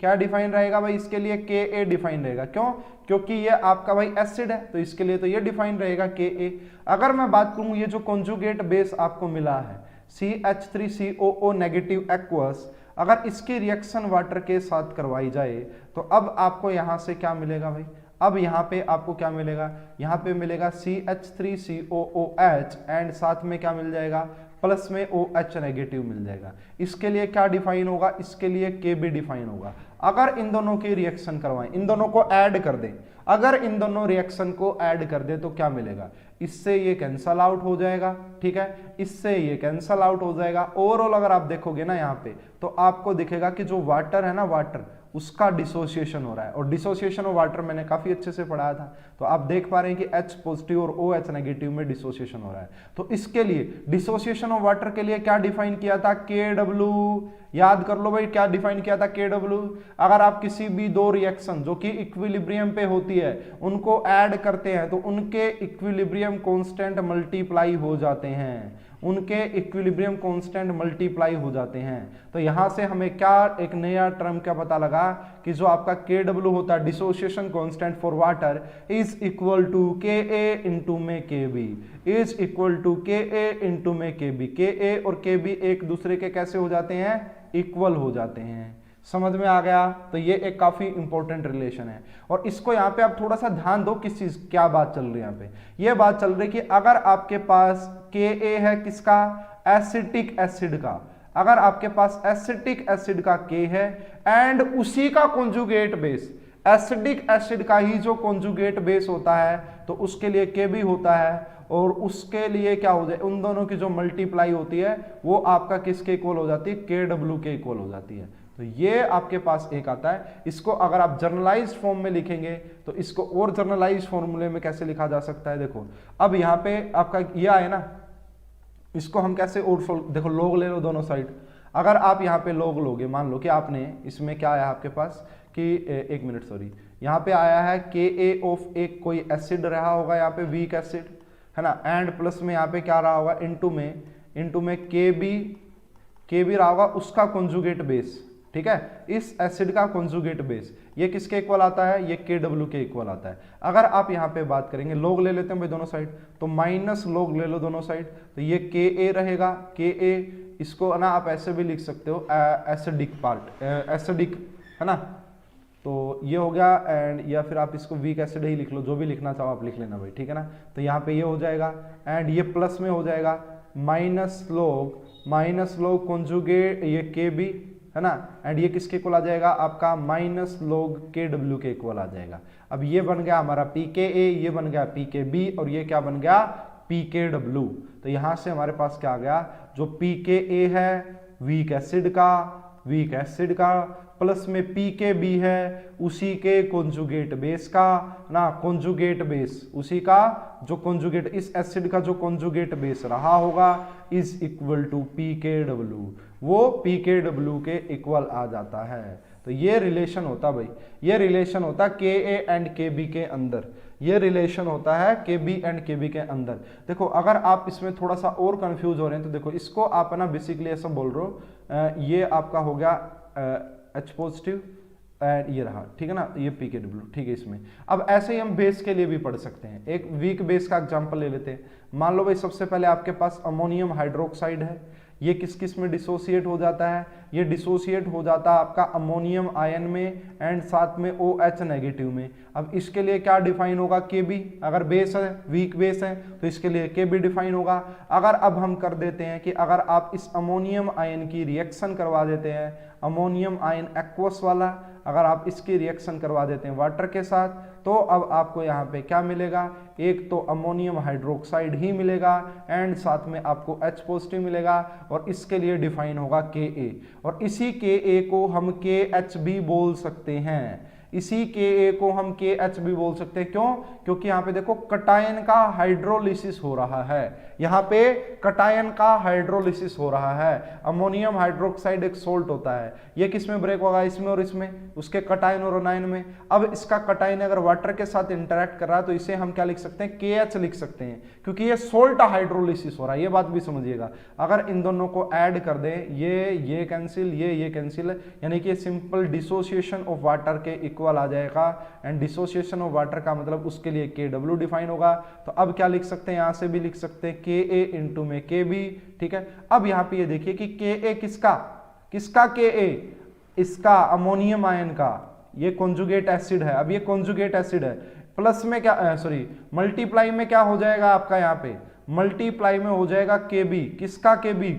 S1: क्या डिफाइन रहेगा भाई इसके लिए? Ka डिफाइन रहेगा। क्यों? क्योंकि ये आपका भाई एसिड है, तो इसके लिए तो ये डिफाइन रहेगा Ka। अगर मैं बात करूं, ये जो कॉन्जुगेट बेस आपको मिला है CH3COO नेगेटिव एक्वस, अगर इसकी रिएक्शन वाटर के साथ करवाई जाए तो अब आपको यहां से क्या मिलेगा भाई? अब यहाँ पे आपको क्या मिलेगा? यहाँ पे मिलेगा CH3COOH एंड साथ में क्या मिल जाएगा? प्लस में OH नेगेटिव मिल जाएगा। इसके लिए क्या डिफाइन होगा? इसके लिए Kb डिफाइन होगा। अगर इन दोनों की रिएक्शन करवाएं, इन दोनों को ऐड कर दें, अगर इन दोनों रिएक्शन को ऐड कर दे तो क्या मिलेगा? इससे ये कैंसल आउट हो जाएगा, ठीक है, इससे ये कैंसल आउट हो जाएगा। ओवरऑल अगर आप देखोगे ना यहाँ पे, तो आपको दिखेगा कि जो वाटर है ना, वाटर, उसका डिसोसिएशन हो रहा है। और डिसोसिएशन ऑफ वाटर मैंने काफी अच्छे से पढ़ाया था, तो आप देख पा रहे हैं कि H पॉजिटिव और OH नेगेटिव में डिसोसिएशन हो रहा है। तो इसके लिए डिसोसिएशन ऑफ वाटर के लिए क्या डिफाइन किया था? Kw। याद कर लो भाई, क्या डिफाइन किया था? Kw। अगर आप किसी भी दो रिएक्शन जो कि इक्विलिब्रियम पे होती है उनको ऐड करते हैं तो उनके इक्विलिब्रियम कांस्टेंट मल्टीप्लाई हो जाते हैं, उनके इक्विलिब्रियम कांस्टेंट मल्टीप्लाई हो जाते हैं। तो यहां से हमें क्या एक नया टर्म क्या पता लगा कि जो आपका Kw होता है, dissociation constant for water, is equal to Ka into में Kb, is equal to Ka into में Kb। Ka और Kb एक दूसरे के कैसे हो जाते हैं? इक्वल हो जाते हैं। समझ में आ गया? तो ये एक काफी इंपॉर्टेंट रिलेशन है। और इसको यहाँ पे आप थोड़ा सा ध्यान दो, किस चीज क्या बात चल रही है यहाँ पे? ये बात चल रही है कि अगर आपके पास Ka है किसका? एसिटिक एसिड का। अगर आपके पास एसिटिक एसिड का K है एंड उसी का कॉन्जुगेट बेस, एसिडिक एसिड का ही जो कॉन्जुगेट बेस होता है, तो उसके लिए Kb होता है, और उसके लिए क्या हो जाए? उन दोनों की जो मल्टीप्लाई होती है वो आपका किसके इक्वल हो जाती है? Kw के इक्वल हो जाती है। तो ये आपके पास एक आता है। इसको अगर आप जर्नलाइज्ड फॉर्म में लिखेंगे तो इसको और जर्नलाइज्ड फॉर्मूले में कैसे लिखा जा सकता है? देखो, अब यहाँ पे आपका ये आए ना, इसको हम कैसे और देखो, लोग ले लो दोनों साइड। अगर आप यहाँ पे लोग लोगे, मान लो कि आपने इसमें क्या आया आपके पास कि एक मिनट सॉरी, यहाँ पे आया है Ka ऑफ एक कोई एसिड रहा होगा यहाँ पे, वीक एसिड, है ना, एंड प्लस में यहाँ पे क्या रहा होगा? इनटू में Kb रहा होगा, उसका कॉन्जुगेट बेस, ठीक है, इस एसिड का कॉन्जुगेट बेस, ये किसके इक्वल आता है? ये Kw के इक्वल आता है। अगर आप यहाँ पे बात करेंगे, लोग ले लेते हैं भाई दोनों साइड, तो माइनस लोग ले लो दोनों साइड, तो ये Ka रहेगा, Ka इसको ना आप ऐसे भी लिख सकते हो, एसिडिक पार्ट, एसिडिक, है ना, तो ये हो गया, एंड या फिर आप इसको वीक एसिड ही लिख लो, जो भी लिखना चाहो आप लिख लेना भाई, ठीक है ना। तो यहाँ पे ये हो जाएगा, एंड ये प्लस में हो जाएगा माइनस लोग कॉन्जुगेट ये Kb, है ना, एंड ये किसके इक्वल आ जाएगा? आपका माइनस लोग Kw के इक्वल आ जाएगा। अब ये बन गया हमारा Pka, ये बन गया Pkb, और ये क्या बन गया? Pkw। तो यहां से हमारे पास क्या आ गया? जो Pka है वीक एसिड का प्लस में Pkb है उसी के कॉन्जुगेट बेस का ना, कॉन्जुगेट बेस उसी का जो कॉन्जुगेट, इस एसिड का जो कॉन्जुगेट बेस रहा होगा, इज इक्वल टू Pkw, वो Pkw के इक्वल आ जाता है। तो ये रिलेशन होता भाई, ये रिलेशन होता है Ka एंड Kb के अंदर, ये रिलेशन होता है Kb एंड Kb के अंदर। देखो, अगर आप इसमें थोड़ा सा और कंफ्यूज हो रहे हैं तो देखो, इसको आप ना बेसिकली ऐसा बोल रहे हो, ये आपका हो गया H पॉजिटिव एंड ये रहा, ठीक है ना, ये Pkw, ठीक है। इसमें अब ऐसे ही हम बेस के लिए भी पढ़ सकते हैं। एक वीक बेस का एग्जांपल ले लेते हैं। मान लो भाई सबसे पहले आपके पास अमोनियम हाइड्रोक्साइड है, ये किस किस में डिसोसिएट हो जाता है? ये डिसोसिएट हो जाता है आपका अमोनियम आयन में एंड साथ में OH नेगेटिव में। अब इसके लिए क्या डिफाइन होगा, Kb, अगर बेस है, वीक बेस है तो इसके लिए Kb डिफाइन होगा। अगर अब हम कर देते हैं कि अगर आप इस अमोनियम आयन की रिएक्शन करवा देते हैं, अमोनियम आयन एक्वस वाला, अगर आप इसकी रिएक्शन करवा देते हैं वाटर के साथ, तो अब आपको यहाँ पे क्या मिलेगा, एक तो अमोनियम हाइड्रोक्साइड ही मिलेगा एंड साथ में आपको H पॉजिटिव मिलेगा और इसके लिए डिफाइन होगा Ka, और इसी Ka को हम KH भी बोल सकते हैं, इसी Ka को हम KH भी बोल सकते हैं। क्यों? क्योंकि यहाँ पे देखो कटायन का हाइड्रोलिसिस हो रहा है, यहाँ पे कटायन का हाइड्रोलिसिस हो रहा है। अमोनियम हाइड्रोक्साइड एक सोल्ट होता है, ये किस में ब्रेक होगा, इसमें और इसमें, उसके कटायन और एनायन में। अब इसका कटायन अगर वाटर के साथ इंटरेक्ट कर रहा है तो इसे हम क्या लिख सकते हैं, KH लिख सकते हैं, क्योंकि ये सोल्ट हाइड्रोलिसिस हो रहा है। ये बात भी समझिएगा, अगर इन दोनों को ऐड कर दें, ये कैंसिल, ये कैंसिल, यानी कि सिंपल डिसोसिएशन ऑफ वाटर के इक्वल आ जाएगा। एंड डिसोसिएशन ऑफ वाटर का मतलब उसके लिए KW डिफाइन होगा। तो अब क्या लिख सकते हैं, यहां से भी लिख सकते हैं KA इंटू में KB, ठीक है। अब यहां पे ये देखिए कि KA किसका KA, इसका अमोनियम आयन का, ये कॉन्जुगेट एसिड है। अब ये कॉन्जुगेट एसिड है, प्लस में क्या, सॉरी मल्टीप्लाई में क्या हो जाएगा आपका, यहाँ पे मल्टीप्लाई में हो जाएगा KB, किसका KB,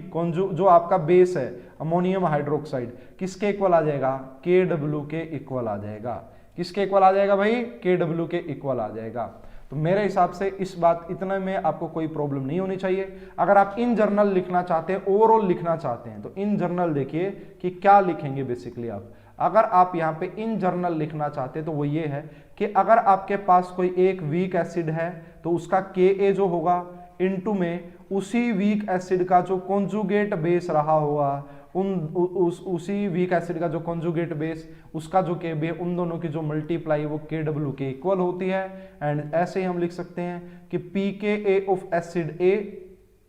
S1: जो आपका बेस है अमोनियम हाइड्रोक्साइड, किसके इक्वल आ जाएगा, KW के इक्वल आ जाएगा। किसके इक्वल आ जाएगा भाई, KW के इक्वल आ जाएगा। तो मेरे हिसाब से इस बात इतने में आपको कोई प्रॉब्लम नहीं होनी चाहिए। अगर आप इन जर्नल लिखना चाहते हैं, ओवरऑल लिखना चाहते हैं, तो इन जर्नल देखिए कि क्या लिखेंगे बेसिकली आप। अगर आप यहाँ पे इन जर्नल लिखना चाहते हैं तो वो ये है कि अगर आपके पास कोई एक वीक एसिड है तो उसका Ka जो होगा इनटू में उसी वीक एसिड का जो कॉन्जुगेट बेस रहा होगा, उसी वीक एसिड का जो कॉन्जुगेट बेस, उसका जो Kb है, उन दोनों की जो मल्टीप्लाई वो KW के इक्वल होती है। एंड ऐसे ही हम लिख सकते हैं कि pKa ऑफ एसिड A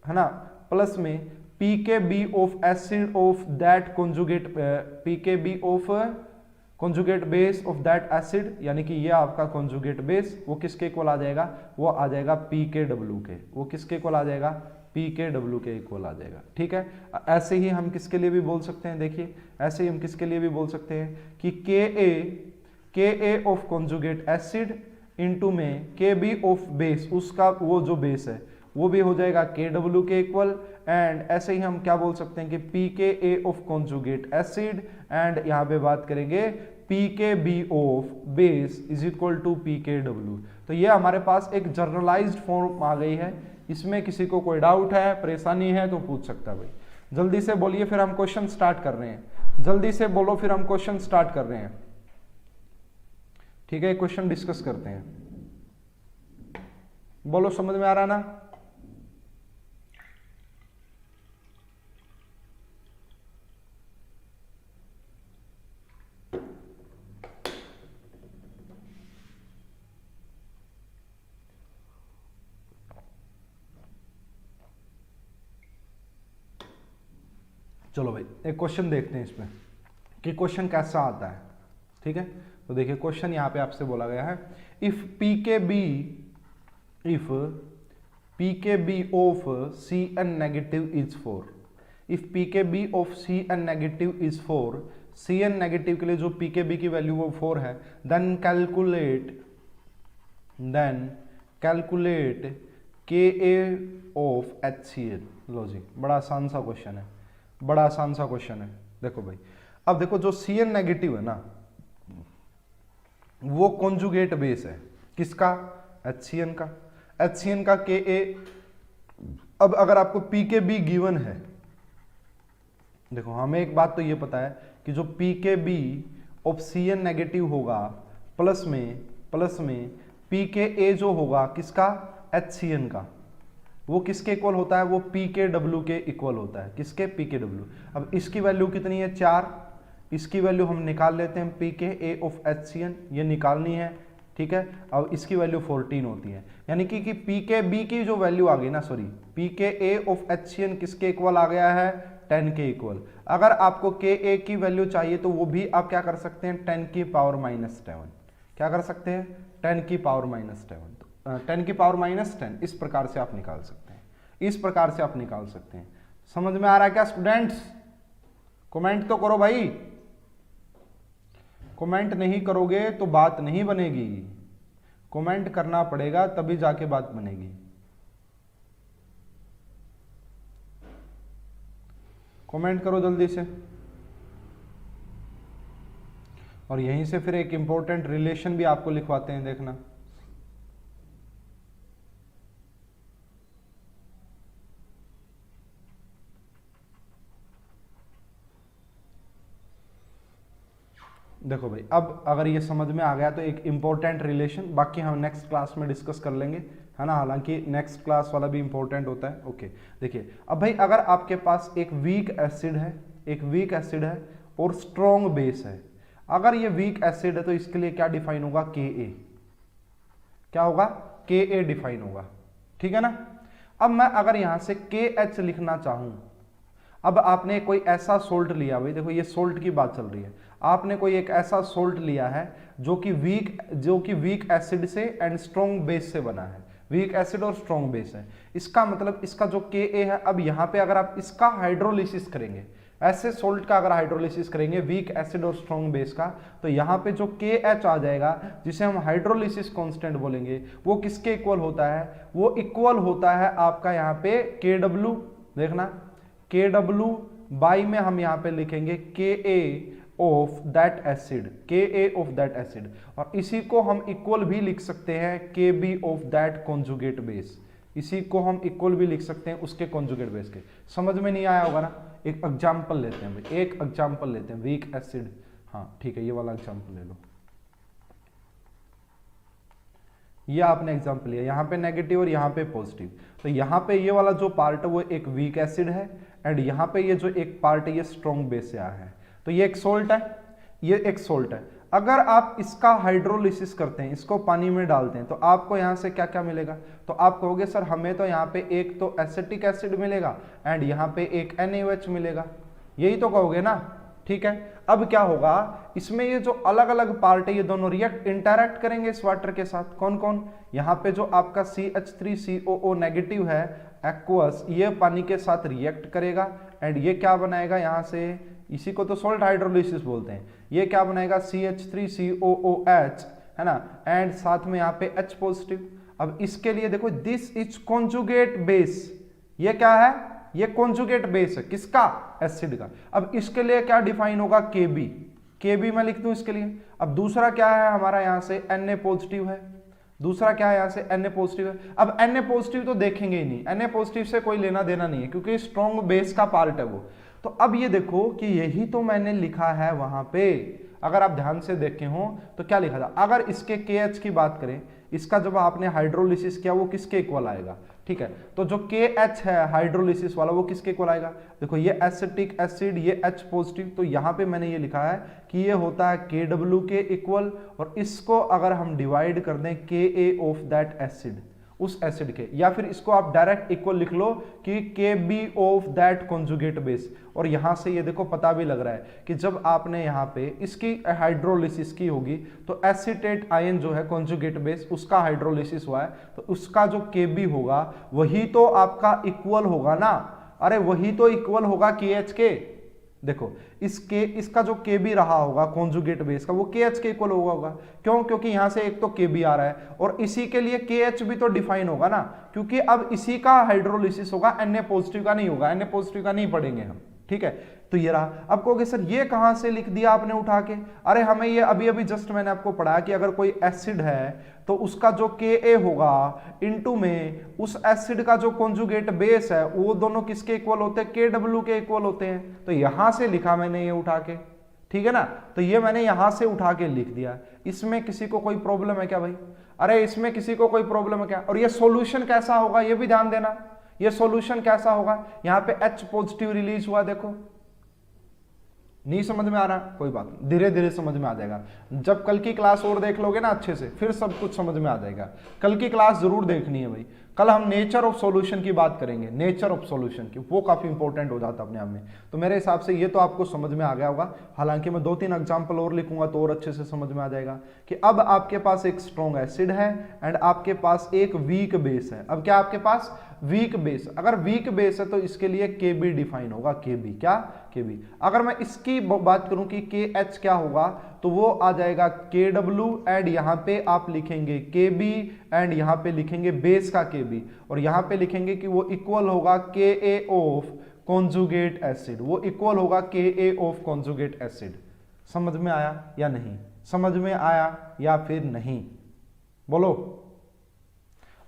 S1: है ना, प्लस में pKb of acid of that conjugate, pKb of conjugate base of that acid, यानी कि ये आपका कॉन्जुगेट बेस वो किसके इक्वल आ जाएगा, वो आ जाएगा pKw के, वो किसके इक्वल आ जाएगा, pKw के इक्वल आ जाएगा। ठीक है, ऐसे ही हम किसके लिए भी बोल सकते हैं, देखिए ऐसे ही हम किसके लिए भी बोल सकते हैं कि Ka of conjugate acid into में Kb ऑफ बेस, उसका वो जो बेस है वो भी हो जाएगा KW के इक्वल। एंड ऐसे ही हम क्या बोल सकते हैं कि pKa of conjugate acid and यहाँ पे बात करेंगे pKb of base is equal to pKw। तो ये हमारे पास एक जर्नलाइज्ड फॉर्म आ गई है। इसमें किसी को कोई डाउट है, परेशानी है तो पूछ सकता है भाई। जल्दी से बोलिए, फिर हम क्वेश्चन स्टार्ट कर रहे हैं। जल्दी से बोलो, फिर हम क्वेश्चन स्टार्ट कर रहे हैं। ठीक है, क्वेश्चन डिस्कस करते हैं। बोलो, समझ में आ रहा ना? चलो भाई, एक क्वेश्चन देखते हैं इसमें कि क्वेश्चन कैसा आता है। ठीक है, तो देखिए क्वेश्चन यहाँ पे आपसे बोला गया है, if pKb of Cn negative is 4, if pKb of Cn negative is 4, Cn negative के लिए जो pKb की वैल्यू वो 4 है, then calculate Ka of HCl। लो जी, बड़ा आसान सा क्वेश्चन है, बड़ा आसान सा क्वेश्चन है। देखो भाई, अब देखो जो Cn नेगेटिव है ना, वो कॉन्जुगेट बेस है किसका, HCN का, HCN का Ka। अब अगर आपको pKb गिवन है, देखो हमें एक बात तो ये पता है कि जो pKb ऑफ Cn नेगेटिव होगा प्लस में pKa जो होगा किसका, HCN का, वो किसके इक्वल होता है, वो pKw के इक्वल होता है। किसके, pKw। अब इसकी वैल्यू कितनी है, 4, इसकी वैल्यू हम निकाल लेते हैं, pKa ऑफ HCN ये निकालनी है। ठीक है, अब इसकी वैल्यू 14 होती है, यानी कि pKb की जो वैल्यू आ गई ना, सॉरी pKa ऑफ HCN किसके इक्वल आ गया है, 10 के इक्वल। अगर आपको Ka की वैल्यू चाहिए तो वो भी आप क्या कर सकते हैं, 10 की पावर -7, क्या कर सकते हैं, 10 की पावर -7, 10 की पावर -10, इस प्रकार से आप निकाल सकते हैं, इस प्रकार से आप निकाल सकते हैं। समझ में आ रहा है क्या स्टूडेंट्स? कमेंट तो करो भाई, कमेंट नहीं करोगे तो बात नहीं बनेगी, कमेंट करना पड़ेगा तभी जाके बात बनेगी। कमेंट करो जल्दी से। और यहीं से फिर एक इंपॉर्टेंट रिलेशन भी आपको लिखवाते हैं, देखना। देखो भाई, अब अगर ये समझ में आ गया तो एक इंपॉर्टेंट रिलेशन, बाकी हम नेक्स्ट क्लास में डिस्कस कर लेंगे, है ना, हालांकि नेक्स्ट क्लास वाला भी इंपॉर्टेंट होता है। ओके, देखिए अब भाई, अगर आपके पास एक वीक एसिड है, एक वीक एसिड है और स्ट्रॉन्ग बेस है, अगर ये वीक एसिड है तो इसके लिए क्या डिफाइन होगा, के ए, क्या होगा, के ए डिफाइन होगा, ठीक है ना। अब मैं अगर यहां से के एच लिखना चाहूं, अब आपने कोई ऐसा सोल्ट लिया, भाई देखो ये सोल्ट की बात चल रही है, आपने कोई एक ऐसा सोल्ट लिया है जो कि वीक एसिड से एंड स्ट्रॉन्ग बेस से बना है, वीक एसिड और स्ट्रॉन्ग बेस है, इसका मतलब इसका जो के ए है, अब यहां पे अगर आप इसका हाइड्रोलिसिस करेंगे, ऐसे सोल्ट का अगर हाइड्रोलिसिस करेंगे वीक एसिड और स्ट्रॉन्ग बेस का, तो यहाँ पे जो के एच आ जाएगा, जिसे हम हाइड्रोलिसिस कांस्टेंट बोलेंगे, वो किसके इक्वल होता है, वो इक्वल होता है आपका यहाँ पे के डब्ल्यू, देखना के डब्ल्यू बाई में हम यहाँ पे लिखेंगे के ए ऑफ दैट एसिड, के ए ऑफ दैट एसिड, और इसी को हम इक्वल भी लिख सकते हैं K B of that conjugate base, इसी को हम इक्वल भी लिख सकते हैं उसके कॉन्जुगेट बेस के। समझ में नहीं आया होगा ना, एक एग्जाम्पल लेते हैं भाई, एक एग्जाम्पल लेते हैं, वीक एसिड, हाँ ठीक है, ये वाला एग्जाम्पल ले लो, ये आपने एग्जाम्पल लिया, यहाँ पे नेगेटिव और यहाँ पे पॉजिटिव, तो यहाँ पे ये वाला जो पार्ट है वो एक वीक एसिड है, एंड यहाँ पे ये जो एक पार्ट है ये स्ट्रॉन्ग बेस से आया है, तो ये एक सोल्ट है, ये एक सोल्ट है। अगर आप इसका हाइड्रोलिसिस करते हैं, इसको पानी में डालते हैं, तो आपको यहाँ से क्या क्या मिलेगा, तो आप कहोगे सर हमें तो यहाँ पे एक तो एसिटिक एसिड मिलेगा एंड यहाँ पे एक NaOH मिलेगा, यही तो कहोगे ना, ठीक है। अब क्या होगा, इसमें ये जो अलग अलग पार्ट है ये दोनों इंटरैक्ट करेंगे इस वाटर के साथ, कौन कौन, यहाँ पे जो आपका CH3COO नेगेटिव है एक्वस, ये पानी के साथ रिएक्ट करेगा एंड ये क्या बनाएगा, यहाँ से, इसी को तो सोल्ट हाइड्रोलिसिस बोलते हैं, ये क्या बनाएगा CH3COOH, है ना, एंड साथ में यहाँ पे H पॉजिटिव। अब इसके लिए देखो दिस इज कॉन्जुगेट बेस, ये क्या है, ये कॉन्जुगेट बेस है किसका, एसिड का। अब इसके लिए क्या डिफाइन होगा, Kb, Kb मैं लिख दूं इसके लिए। अब दूसरा क्या है हमारा, यहाँ से Na पॉजिटिव है, दूसरा क्या है यहाँ से Na पॉजिटिव है। अब Na पॉजिटिव तो देखेंगे ही नहीं, Na पॉजिटिव से कोई लेना देना नहीं है क्योंकि स्ट्रॉन्ग बेस का पार्ट है वो। तो अब ये देखो कि यही तो मैंने लिखा है वहां पे, अगर आप ध्यान से देखे हो तो क्या लिखा था, अगर इसके KH की बात करें, इसका जब आपने हाइड्रोलिसिस किया वो किसके इक्वल आएगा, ठीक है, तो जो KH है हाइड्रोलिसिस वाला वो किसके इक्वल आएगा, देखो ये एसिटिक एसिड, ये H पॉजिटिव, तो यहाँ पे मैंने ये लिखा है कि ये होता है KW के इक्वल, और इसको अगर हम डिवाइड कर दें KA ऑफ दैट एसिड, उस एसिड के, या फिर इसको आप डायरेक्ट इक्वल लिख लो कि KB of that conjugate base. और यहां से ये देखो पता भी लग रहा है कि जब आपने यहाँ पे इसकी हाइड्रोलिसिस की होगी तो एसिटेट आयन जो है कॉन्जुगेट बेस, उसका हाइड्रोलिसिस हुआ है, तो उसका जो KB होगा वही तो आपका इक्वल होगा ना, अरे वही तो इक्वल होगा KH के। देखो इसका जो KB रहा होगा कॉन्जुगेट बेस का, वो KH के इक्वल होगा, क्यों, क्योंकि यहां से एक तो KB आ रहा है और इसी के लिए KH भी तो डिफाइन होगा ना, क्योंकि अब इसी का हाइड्रोलिसिस होगा, Na पॉजिटिव का नहीं होगा, Na पॉजिटिव का नहीं पढ़ेंगे हम, ठीक है। तो ये रहा। अब कहोगे सर ये कहां से लिख दिया आपने उठा के, अरे हमें ये अभी अभी जस्ट मैंने आपको पढ़ाया कि अगर कोई एसिड है तो उसका जो Ka होगा इनटू में उस एसिड का जो कॉन्जुगेट बेस है वो दोनों किसके इक्वल होते हैं, Kw के इक्वल होते हैं। तो यहां से लिखा मैंने ये उठा के, ठीक है ना, तो ये मैंने यहां से उठा के लिख दिया। इसमें किसी को कोई प्रॉब्लम है क्या भाई, अरे इसमें किसी को कोई प्रॉब्लम है क्या। और ये सॉल्यूशन कैसा होगा ये भी ध्यान देना, ये सॉल्यूशन कैसा होगा, यहां पे H पॉजिटिव रिलीज हुआ, देखो नहीं समझ में आ रहा, कोई बात नहीं, धीरे धीरे समझ में आ जाएगा। जब कल की क्लास और देख लोगे ना अच्छे से, फिर सब कुछ समझ में आ जाएगा। कल की क्लास जरूर देखनी है भाई, कल हम नेचर ऑफ सॉल्यूशन की बात करेंगे, नेचर ऑफ सॉल्यूशन की, वो काफी इंपॉर्टेंट हो जाता है अपने आप में। तो मेरे हिसाब से ये तो आपको समझ में आ गया होगा, हालांकि मैं 2-3 एग्जाम्पल और लिखूंगा तो और अच्छे से समझ में आ जाएगा कि अब आपके पास एक स्ट्रॉन्ग एसिड है एंड आपके पास एक वीक बेस है। अब क्या आपके पास वीक बेस, अगर वीक बेस है तो इसके लिए के बी डिफाइन होगा, के बी, क्या, के बी। अगर मैं इसकी बात करूं कि के एच क्या होगा, तो वो आ जाएगा के डब्ल्यू एंड यहां पे आप लिखेंगे के बी एंड यहां पे लिखेंगे बेस का के बी, और यहां पे लिखेंगे कि वो इक्वल होगा के ए ऑफ कॉन्जुगेट एसिड, वो इक्वल होगा के ए ऑफ कॉन्जुगेट एसिड। समझ में आया या नहीं, समझ में आया या फिर नहीं, बोलो।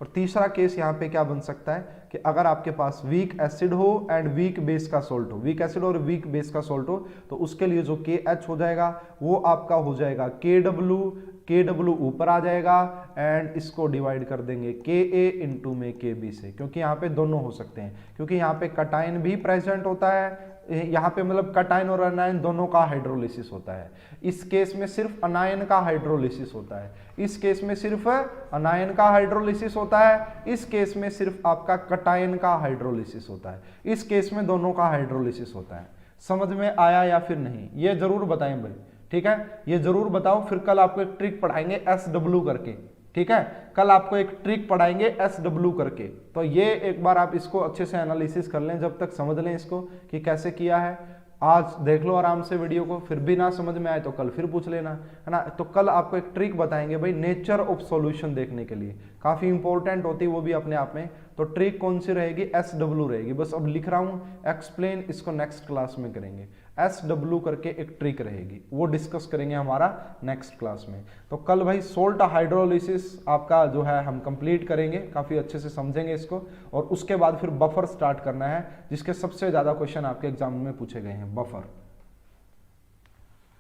S1: और तीसरा केस यहां पे क्या बन सकता है कि अगर आपके पास वीक एसिड हो एंड वीक बेस का सोल्ट हो, वीक एसिड और वीक बेस का सोल्ट हो, तो उसके लिए जो के एच हो जाएगा वो आपका हो जाएगा के डब्ल्यू ऊपर आ जाएगा एंड इसको डिवाइड कर देंगे के ए इंटू में के बी से, क्योंकि यहाँ पे दोनों हो सकते हैं, क्योंकि यहाँ पे कटाइन भी प्रेजेंट होता है, यहाँ पे मतलब कटाइन और अनायन दोनों का हाइड्रोलिसिस होता है। इस केस में सिर्फ अनायन का हाइड्रोलिसिस होता है, इस केस में सिर्फ अनायन का हाइड्रोलिसिस होता है, इस केस में सिर्फ आपका कटायन का हाइड्रोलिसिस होता है, इस केस में दोनों का हाइड्रोलिसिस होता है। समझ में आया या फिर नहीं, ये जरूर बताएं भाई, ठीक है, ये जरूर बताओ। फिर कल आपको एक ट्रिक पढ़ाएंगे SW करके, ठीक है, कल आपको एक ट्रिक पढ़ाएंगे SW करके, तो ये एक बार आप इसको अच्छे से एनालिसिस कर लें, जब तक समझ लें इसको कि कैसे किया है। आज देख लो आराम से वीडियो को, फिर भी ना समझ में आए तो कल फिर पूछ लेना, है ना। तो कल आपको एक ट्रिक बताएंगे भाई नेचर ऑफ सॉल्यूशन देखने के लिए, काफी इंपॉर्टेंट होती है वो भी अपने आप में। तो ट्रिक कौन सी रहेगी, SW रहेगी, बस अब लिख रहा हूं, एक्सप्लेन इसको नेक्स्ट क्लास में करेंगे। SW करके एक ट्रिक रहेगी, वो डिस्कस करेंगे हमारा नेक्स्ट क्लास में। तो कल भाई सोल्ट हाइड्रोलिसिस आपका जो है हम कंप्लीट करेंगे, काफी अच्छे से समझेंगे इसको, और उसके बाद फिर बफर स्टार्ट करना है, जिसके सबसे ज्यादा क्वेश्चन आपके एग्जाम में पूछे गए हैं, बफर।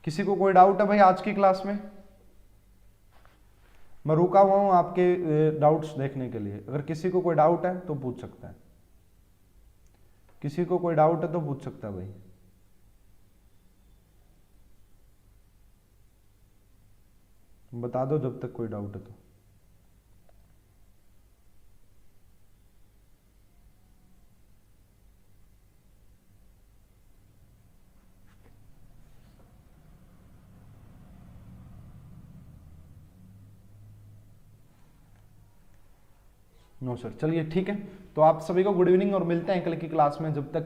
S1: किसी को कोई डाउट है भाई आज की क्लास में? मैं रुका हुआ हूं आपके डाउट्स देखने के लिए, अगर किसी को कोई डाउट है तो पूछ सकता है, किसी को कोई डाउट है तो पूछ सकता है भाई। बता दो जब तक कोई डाउट है तो। नो सर, चलिए ठीक है, तो आप सभी को गुड इवनिंग और मिलते हैं कल की क्लास में, जब तक